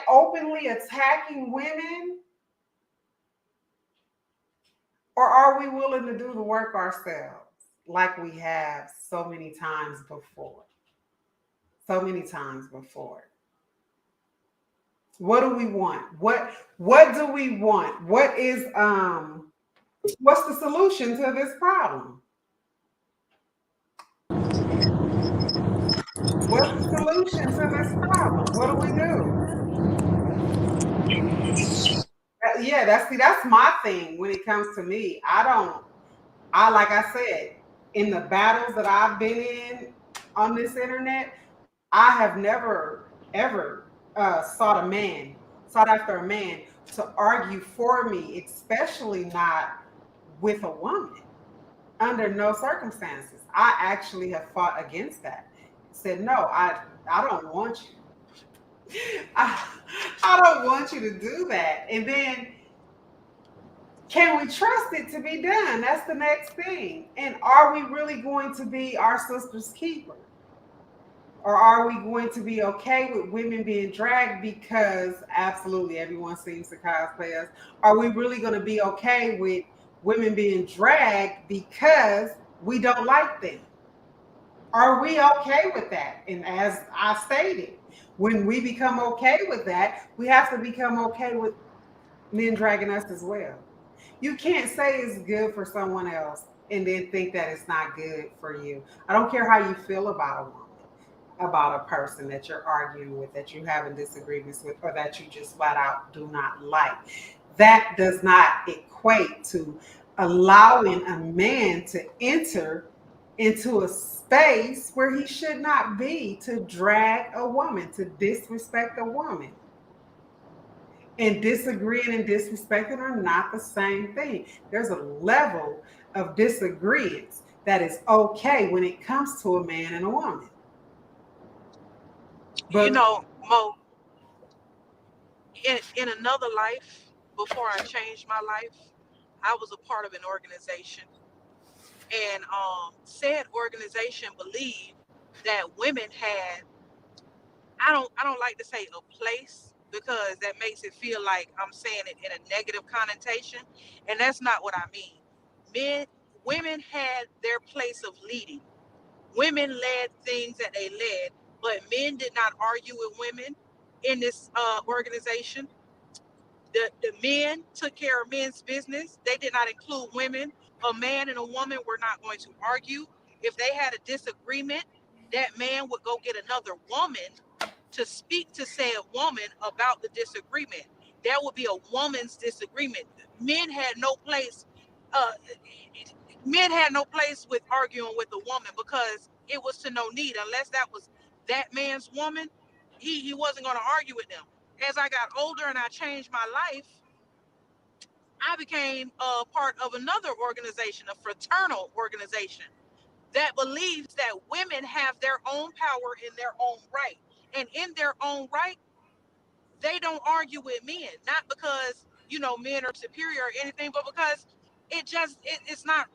openly attacking women? Or are we willing to do the work ourselves like we have so many times before? So many times before. What do we want? What do we want? What's the solution to this problem? What's the solution to this problem? What do we do? Yeah, that's my thing when it comes to me. Like I said, in the battles that I've been in on this internet, I have never ever sought after a man to argue for me, especially not with a woman. Under no circumstances. I actually have fought against that. Said, no, I don't want you. I don't want you to do that. And then can we trust it to be done? That's the next thing. And are we really going to be our sister's keeper? Or are we going to be okay with women being dragged because absolutely everyone seems to cosplay us? Are we really going to be okay with women being dragged because we don't like them? Are we okay with that? And as I stated, when we become okay with that, we have to become okay with men dragging us as well. You can't say it's good for someone else and then think that it's not good for you. I don't care how you feel about a woman, about a person that you're arguing with, that you're having disagreements with, or that you just flat out do not like. That does not equate to allowing a man to enter into a space where he should not be, to drag a woman, to disrespect a woman. And disagreeing and disrespecting are not the same thing. There's a level of disagreements that is okay when it comes to a man and a woman. You But know, Mo, in another life, before I changed my life, I was a part of an organization. And said organization believed that women had, I don't like to say a place because that makes it feel like I'm saying it in a negative connotation, and that's not what I mean. Men Women had their place of leading. Women led things that they led, but men did not argue with women in this organization. The men took care of men's business. They did not include women. A man and a woman were not going to argue. If they had a disagreement, that man would go get another woman to speak to said woman about the disagreement. That would be a woman's disagreement. Men had no place. Uh, Men had no place with arguing with a woman because it was to no need. Unless that was that man's woman, he wasn't going to argue with them. As I got older and I changed my life, I became a part of another organization, a fraternal organization that believes that women have their own power in their own right. And in their own right, they don't argue with men, not because, men are superior or anything, but because it's not,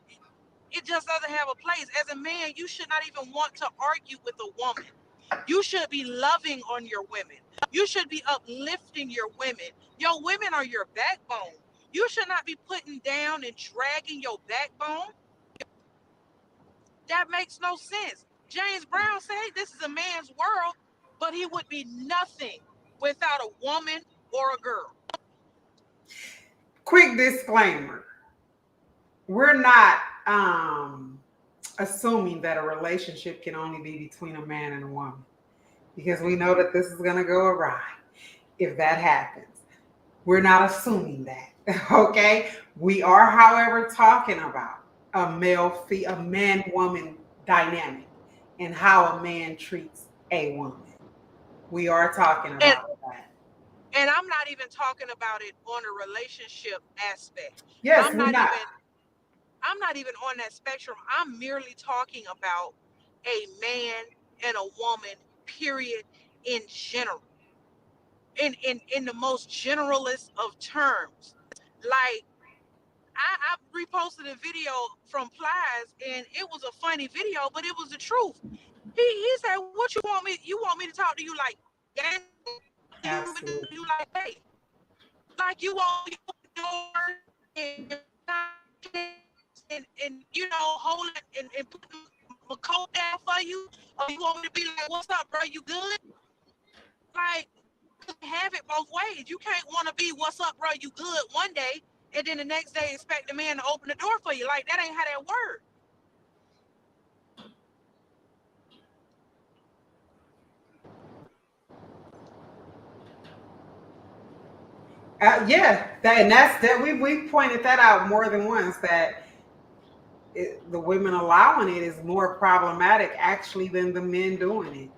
it just doesn't have a place. As a man, you should not even want to argue with a woman. You should be loving on your women. You should be uplifting your women. Your women are your backbone. You should not be putting down and dragging your backbone. That makes no sense. James Brown said this is a man's world, but he would be nothing without a woman or a girl. Quick disclaimer. We're not assuming that a relationship can only be between a man and a woman because we know that this is going to go awry if that happens. We're not assuming that. Okay? We are, however, talking about a man woman dynamic and how a man treats a woman. We are talking And about that. and I'm not even talking about it on a relationship aspect. Yes, I'm we're not not. even I'm not even on that spectrum. I'm merely talking about a man and a woman, period, in general. In the most generalist of terms. Like I reposted a video from Plies and it was a funny video, but it was the truth. He said, "What you want me? You want me to talk to you like gangster? You want me to Absolutely. do you like hey? Like you want me to open the door and you know hold it and put my coat down for you, or you want me to be like, what's up, bro? You good? Like have it both ways. You can't want to be what's up, bro? You good one day, and then the next day expect the man to open the door for you. Like that ain't how that works. Yeah, and that's that we pointed that out more than once that the women allowing it is more problematic actually than the men doing it.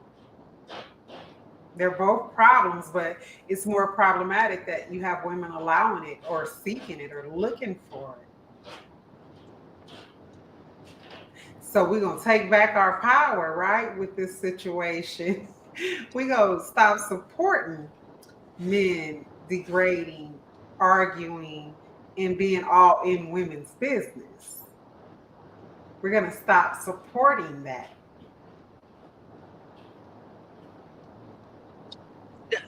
They're both problems, but it's more problematic that you have women allowing it or seeking it or looking for it. So we're gonna take back our power, right, with this situation. We're gonna stop supporting men degrading, arguing, and being all in women's business. We're gonna stop supporting that.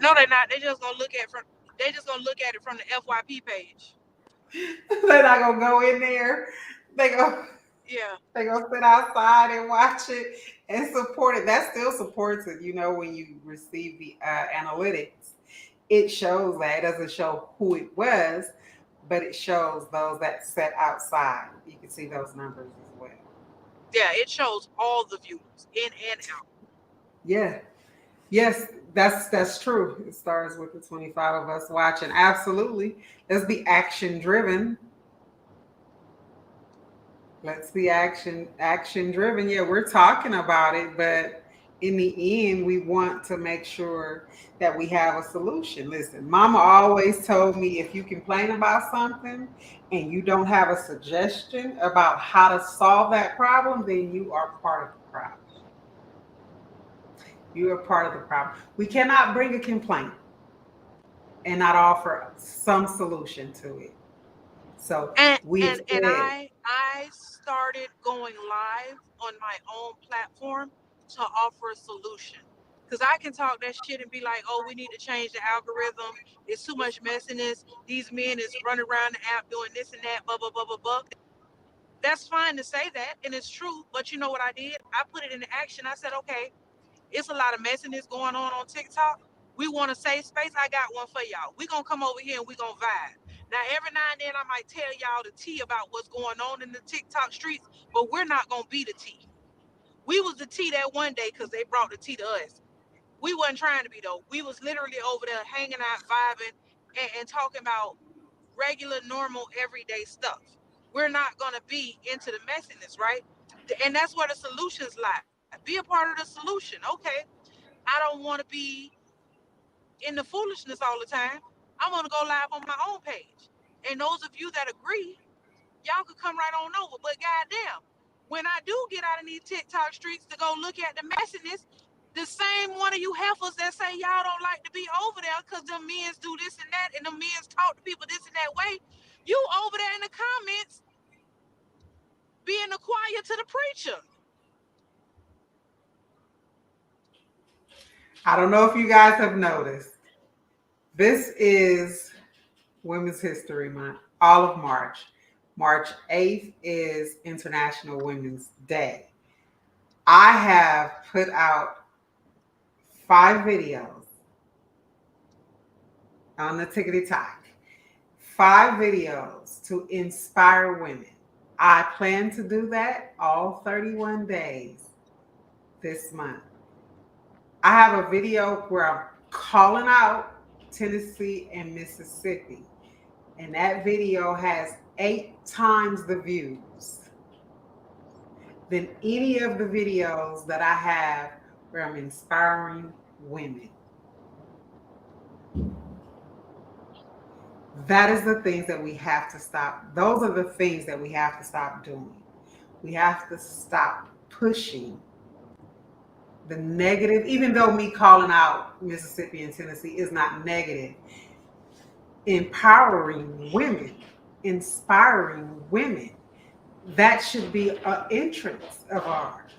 No, they're not. They just gonna look at from. They just gonna look at it from the FYP page. They're not gonna go in there. They go Yeah. they gonna sit outside and watch it and support it. That still supports it. You know, when you receive the analytics, it shows that it doesn't show who it was, but it shows those that sat outside. You can see those numbers as well. Yeah, it shows all the viewers in and out. Yeah. Yes, that's true. It starts with the 25 of us watching. Absolutely. Let's be action driven. Let's be action driven. Yeah, we're talking about it, but in the end, we want to make sure that we have a solution. Listen, mama always told me if you complain about something and you don't have a suggestion about how to solve that problem, then you are part of the problem. You are part of the problem. We cannot bring a complaint and not offer some solution to it. So And we have and said, I started going live on my own platform to offer a solution. Cause I can talk that shit and be like, oh, we need to change the algorithm. It's too much messiness. These men is running around the app doing this and that, blah blah blah blah blah. That's fine to say that, and it's true. But you know what I did? I put it into action. I said, okay, it's a lot of messiness going on TikTok. We want a safe space. I got one for y'all. We gonna come over here and we gonna vibe. Now, every now and then, I might tell y'all the tea about what's going on in the TikTok streets, but we're not gonna be the tea. We was the tea that one day because they brought the tea to us. We wasn't trying to be though. We was literally over there hanging out, vibing, and talking about regular, normal, everyday stuff. We're not gonna be into the messiness, right? And that's where the solutions lie. Be a part of the solution. Okay, I don't want to be in the foolishness all the time. I'm gonna go live on my own page. And those of you that agree, y'all could come right on over. But goddamn, when I do get out in these TikTok streets to go look at the messiness, the same one of you heifers that say y'all don't like to be over there because them men's do this and that and them men's talk to people this and that way, you over there in the comments being the choir to the preacher. I don't know if you guys have noticed. This is Women's History Month, all of March. March 8th is International Women's Day. I have put out 5 videos on the Tickety Talk, 5 videos to inspire women. I plan to do that all 31 days this month. I have a video where I'm calling out Tennessee and Mississippi, and that video has 8 times the views than any of the videos that I have where I'm inspiring women. That is the things that we have to stop. Those are the things that we have to stop doing. We have to stop pushing the negative, even though me calling out Mississippi and Tennessee is not negative. Empowering women, inspiring women, that should be an interest of ours.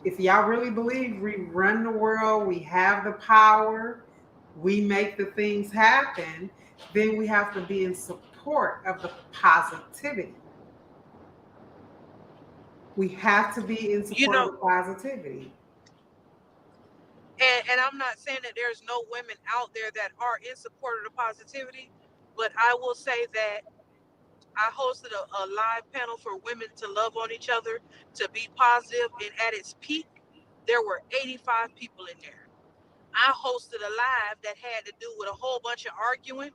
If y'all really believe we run the world, we have the power, we make the things happen, then we have to be in support of the positivity. We have to be in support of the positivity. And I'm not saying that there's no women out there that are in support of the positivity, but I will say that I hosted a live panel for women to love on each other, to be positive, and at its peak, there were 85 people in there. I hosted a live that had to do with a whole bunch of arguing,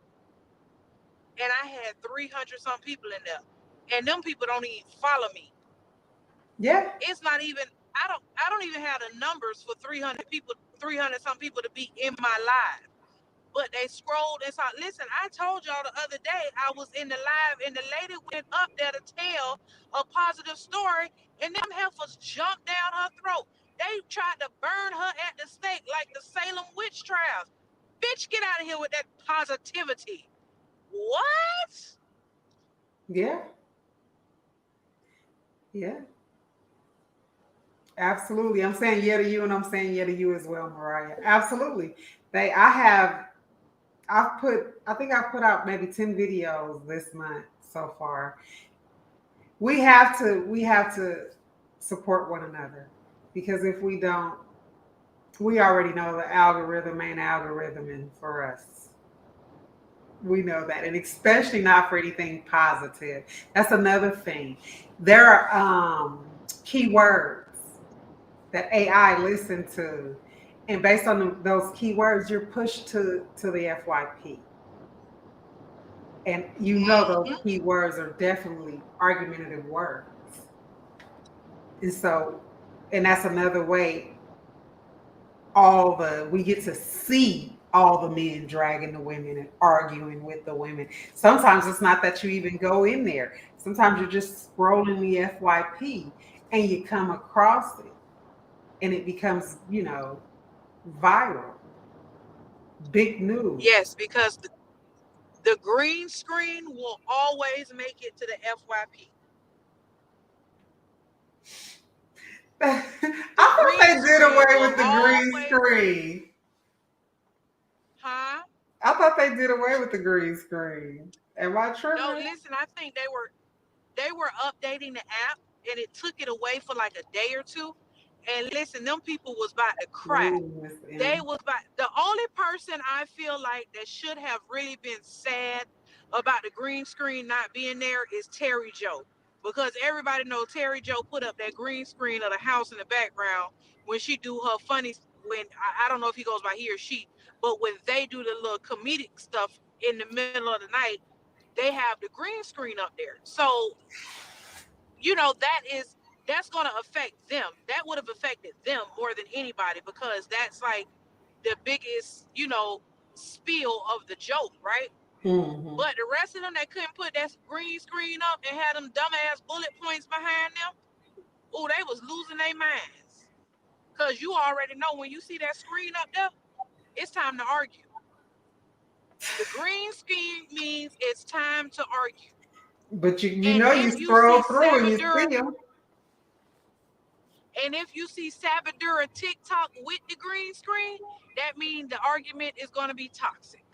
and I had 300 some people in there, and them people don't even follow me. Yeah. It's not even, I don't even have the numbers for 300 people, 300 some people to be in my live. But they scrolled and saw. Listen, I told y'all the other day I was in the live and the lady went up there to tell a positive story, and them heifers jumped down her throat. They tried to burn her at the stake like the Salem witch trials. Bitch, get out of here with that positivity. What? Yeah. Yeah. Absolutely. I'm saying yeah to you, and I'm saying yeah to you as well, Mariah. Absolutely. I think I've put out maybe 10 videos this month so far. We have to support one another, because if we don't, we already know the algorithm ain't algorithming for us. We know that, and especially not for anything positive. That's another thing. There are keywords that AI listen to, and based on those keywords, you're pushed to the FYP. And you know those keywords are definitely argumentative words. And so, and that's another way we get to see all the men dragging the women and arguing with the women. Sometimes it's not that you even go in there. Sometimes you're just scrolling the FYP and you come across it, and it becomes, viral. Big news. Yes, because the green screen will always make it to the FYP. I thought they did away with the green screen. Huh? I thought they did away with the green screen. Am I tripping? No, listen, I think they were updating the app, and it took it away for like a day or two. And listen, them people was about to cry. They was about, the only person I feel like that should have really been sad about the green screen not being there is Terry Joe. Because everybody knows Terry Joe put up that green screen of the house in the background when she do her funny, when I don't know if he goes by he or she, but when they do the little comedic stuff in the middle of the night, they have the green screen up there. So, that's going to affect them. That would have affected them more than anybody, because that's like the biggest, spiel of the joke, right? Mm-hmm. But the rest of them that couldn't put that green screen up and had them dumbass bullet points behind them, oh, they was losing their minds. Because you already know when you see that screen up there, it's time to argue. The green screen means it's time to argue. But you And know, you if you scroll see through and Sarah you Durham, see them. And if you see Sabadura TikTok with the green screen, that means the argument is going to be toxic.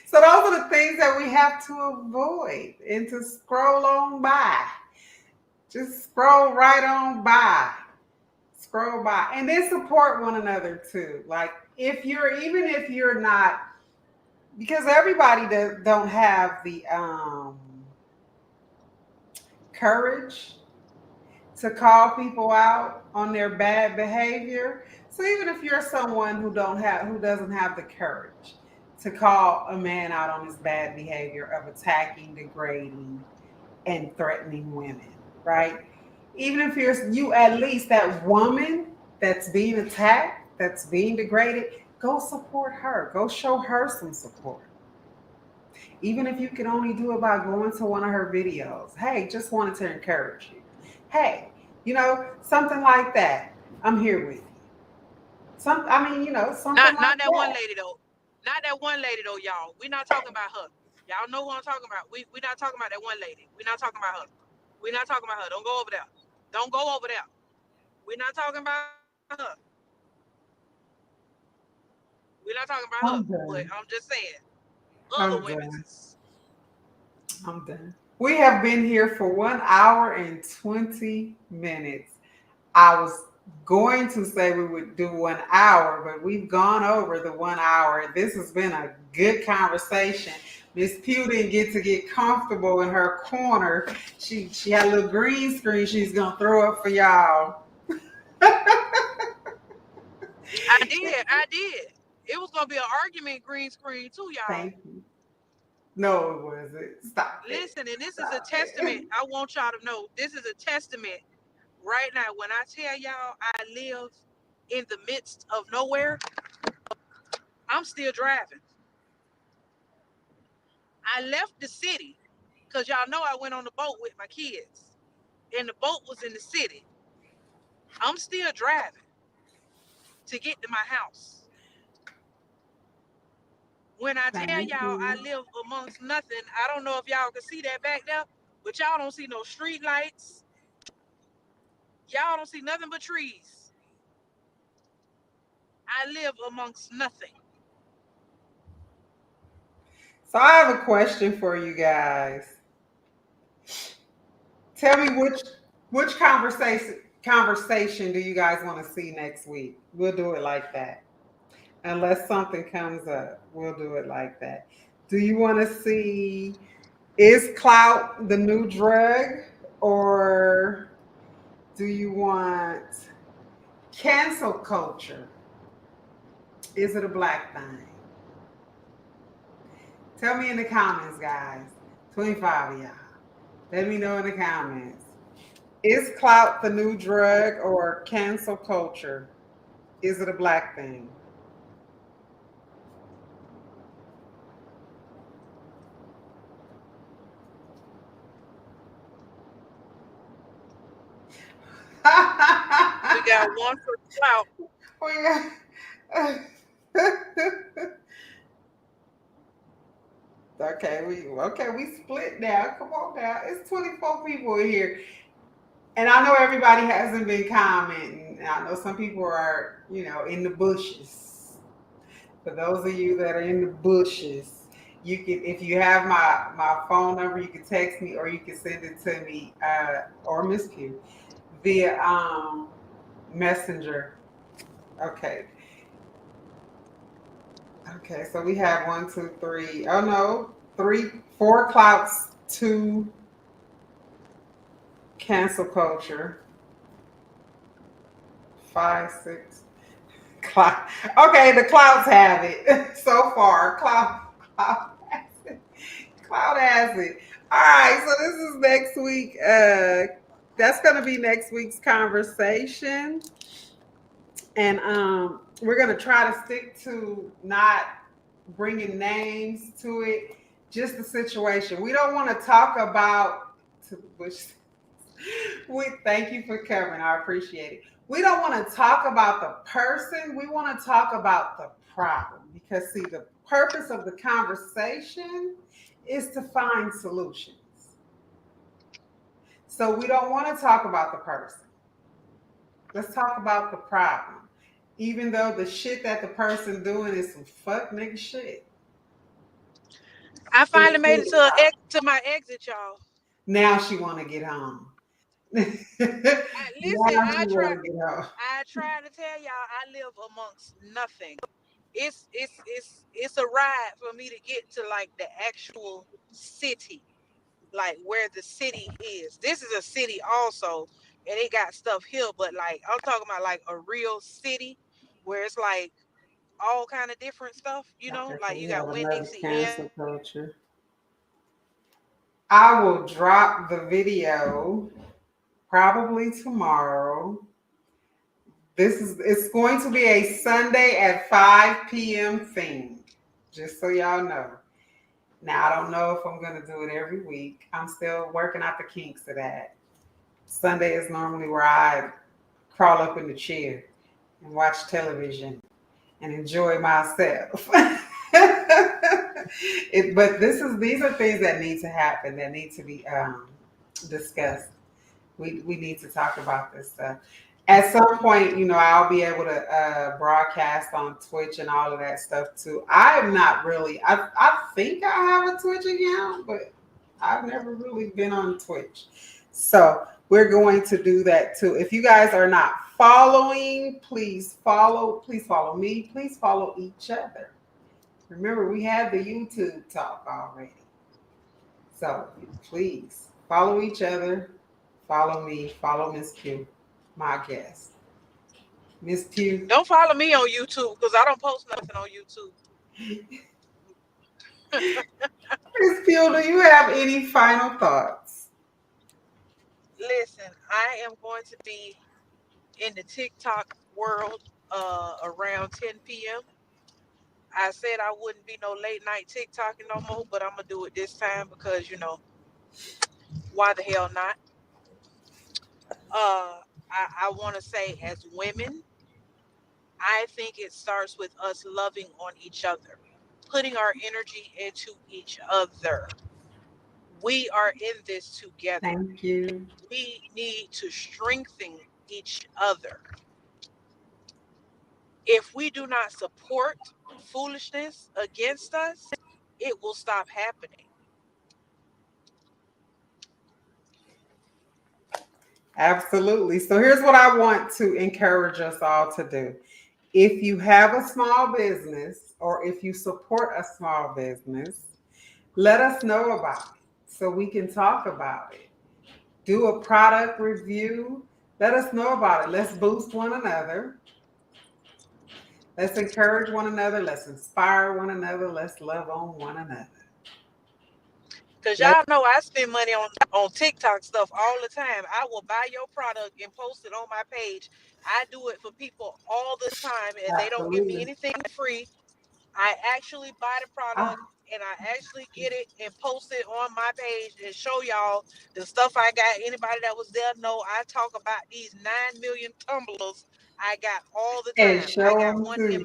So those are the things that we have to avoid and to scroll on by. Just scroll right on by. Scroll by. And then support one another too. Like even if you're not, because everybody don't have the courage to call people out on their bad behavior. So even if you're someone who doesn't have the courage to call a man out on his bad behavior of attacking, degrading, and threatening women, right? Even if you at least that woman that's being attacked, that's being degraded, go support her. Go show her some support. Even if you can only do it by going to one of her videos. Hey, just wanted to encourage you. Hey, something like that. I'm here with you. Something like Not that one that. lady though. Not that one lady though, y'all. We're not talking about her. Y'all know who I'm talking about. We're not talking about that one lady. We're not talking about her. We're not talking about her. Don't go over there. Don't go over there. We're not talking about her. We're not talking about her. I'm But done. I'm just saying, other I'm done. women's. I'm done. We have been here for 1 hour and 20 minutes. I was going to say we would do 1 hour, but we've gone over the 1 hour. This has been a good conversation. Miss Pugh didn't get comfortable in her corner. She had a little green screen she's gonna throw up for y'all. I did. I did. It was gonna be an argument green screen too, y'all. Thank you. No, it wasn't. Stop it. Listen, and this is a Stop testament. it. I want y'all to know this is a testament right now. When I tell y'all I live in the midst of nowhere, I'm still driving. I left the city because y'all know I went on the boat with my kids, and the boat was in the city. I'm still driving to get to my house. When I tell Thank y'all I you. live amongst nothing, I don't know if y'all can see that back there, but y'all don't see no street lights. Y'all don't see nothing but trees. I live amongst nothing. So I have a question for you guys. Tell me which conversation do you guys want to see next week? We'll do it like that. Unless something comes up, we'll do it like that. Do you want to see is clout the new drug, or do you want cancel culture? Is it a black thing? Tell me in the comments, guys. 25 of y'all. Let me know in the comments. Is clout the new drug or cancel culture? Is it a black thing? We got one for clout. we split now. Come on now. It's 24 people in here. And I know everybody hasn't been commenting. I know some people are, in the bushes. For those of you that are in the bushes, you can, if you have my phone number, you can text me or you can send it to me, or Miss Q via Messenger. Okay. Okay, so we have 1, 2, 3. Oh no, 4 clouts, 2 cancel culture, 5, 6 clout. Okay, the clouds have it so far. Cloud has it. Cloud has it. All right, so this is next week. That's gonna be next week's conversation. And we're going to try to stick to not bringing names to it, just the situation. We don't want to talk about, which we thank you for coming. I appreciate it. We don't want to talk about the person. We want to talk about the problem because, see, the purpose of the conversation is to find solutions. So we don't want to talk about the person. Let's talk about the problem. Even though the shit that the person doing is some fuck nigga shit. I finally made it to my exit, y'all. Now she want to get home. Now Listen, she want to get home. I try to tell y'all I live amongst nothing. It's a ride for me to get to like the actual city, like where the city is. This is a city also, and it got stuff here, but like I'm talking about like a real city where it's like all kind of different stuff, Okay, so like you we got have Winn another Dixie. cancel culture. I will drop the video probably tomorrow. It's going to be a Sunday at 5 p.m. thing. Just so y'all know. Now I don't know if I'm gonna do it every week. I'm still working out the kinks of that. Sunday is normally where I crawl up in the chair and watch television and enjoy myself. But these are things that need to happen, that need to be discussed. We need to talk about this stuff. At some point, I'll be able to broadcast on Twitch and all of that stuff too. I'm not really. I think I have a Twitch account, but I've never really been on Twitch. So we're going to do that too. If you guys are not following, please follow. Please follow me. Please follow each other. Remember, we had the YouTube talk already. So please follow each other. Follow me. Follow Miss Q, my guest. Miss Q. Don't follow me on YouTube because I don't post nothing on YouTube. Miss Q, do you have any final thoughts? Listen, I am going to be in the TikTok world around 10 p.m. I said I wouldn't be no late night TikToking no more, but I'm gonna do it this time because why the hell not? I want to say as women, I think it starts with us loving on each other, putting our energy into each other. We are in this together. Thank you. We need to strengthen each other. If we do not support foolishness against us, it will stop happening. Absolutely. So here's what I want to encourage us all to do. If you have a small business or if you support a small business, let us know about it so we can talk about it. Do a product review. Let us know about it. Let's boost one another. Let's encourage one another. Let's inspire one another. Let's love on one another. Cause Let y'all know I spend money on TikTok stuff all the time. I will buy your product and post it on my page. I do it for people all the time, and they don't give me absolutely. anything free. I actually buy the Ah, product and I actually get it and post it on my page and show y'all the stuff I got. Anybody that was there know I talk about these 9 million tumblers I got all the and time. show them too.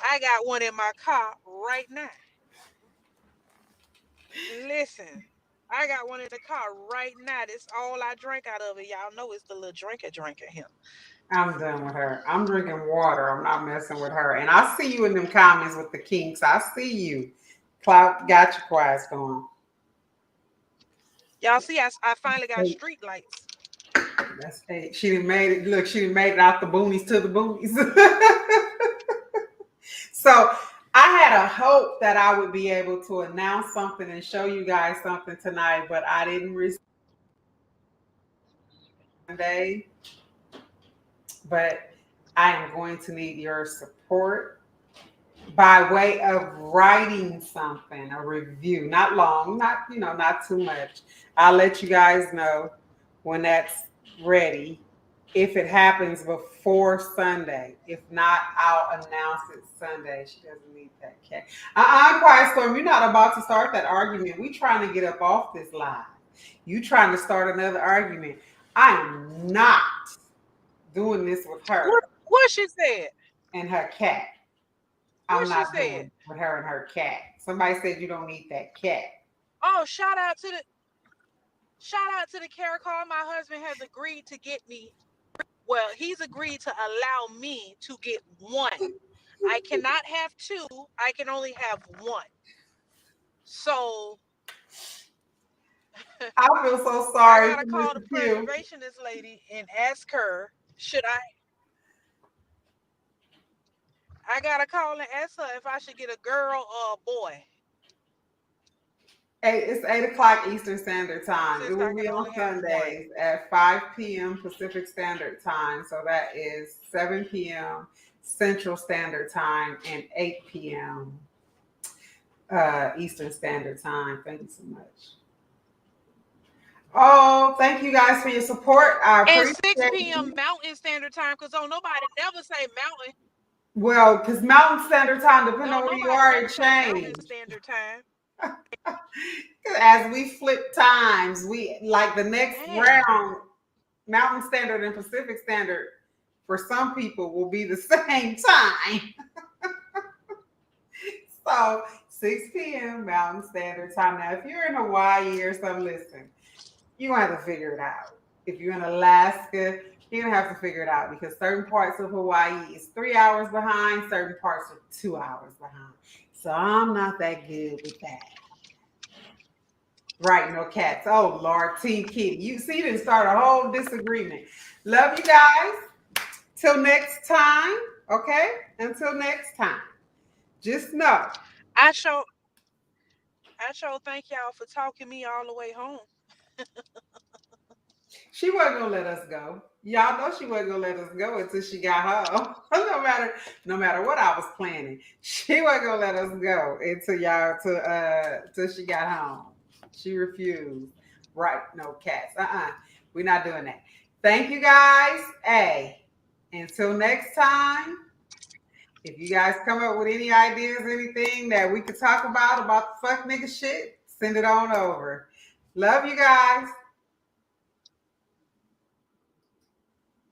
I got one in my car right now. Listen, I got one in the car right now. That's all I drink out of it. Y'all know it's the little drinker here. I'm done with her. I'm drinking water. I'm not messing with her. And I see you in them comments with the kinks. I see you. Cloud got your quiets going. Y'all see, I finally got street lights. That's eight. She done made it. Look, she done made it out the boonies to the boonies. So I had a hope that I would be able to announce something and show you guys something tonight, but I didn't receive Monday. But I am going to need your support by way of writing something, a review, not long, not too much. I'll let you guys know when that's ready. If it happens before Sunday, if not, I'll announce it Sunday. She doesn't need that cat. Quiet Storm, you're not about to start that argument. We trying to get up off this live. You trying to start another argument. I am not doing this with her What she said? and her cat. What I'm she not said? doing with her and her cat. Somebody said you don't need that cat. Oh, shout out to the Shout out to the care car. My husband has agreed to get me. Well, he's agreed to allow me to get one. I cannot have two. I can only have one. So I feel so I sorry gotta for call the Mr. Q. preservationist lady and ask her, should I gotta call and ask her if I should get a girl or a boy. It's 8 o'clock Eastern Standard Time. It Since I will can be on only have one. Sundays at 5 p.m. Pacific Standard Time. So that is 7 p.m. Central Standard Time and 8 p.m. Eastern Standard Time. Thank you so much. Oh, thank you guys for your support. I And appreciate 6 p.m. you. Mountain Standard Time, because don't nobody never say mountain. Well, because Mountain Standard Time, depending on Don't where you nobody are, never it say Mountain changed. Standard Time. As we flip times, we like the next Man. round, Mountain Standard and Pacific Standard for some people will be the same time. So 6 p.m. Mountain Standard Time. Now, if you're in Hawaii or something, listen, you're gonna have to figure it out. If you're in Alaska, you're gonna have to figure it out because certain parts of Hawaii is 3 hours behind, certain parts are 2 hours behind. So I'm not that good with that. Right, no cats. Oh Lord, Team Kitty. You see, didn't start a whole disagreement. Love you guys. Till next time. Okay? Until next time. Just know. I show thank y'all for talking me all the way home. She wasn't gonna let us go. Y'all know she wasn't gonna let us go until she got home. No matter what I was planning, she wasn't gonna let us go until till she got home. She refused. Right, no cats. We're not doing that. Thank you guys. Hey, until next time. If you guys come up with any ideas, anything that we could talk about the fuck nigga shit, send it on over. Love you guys.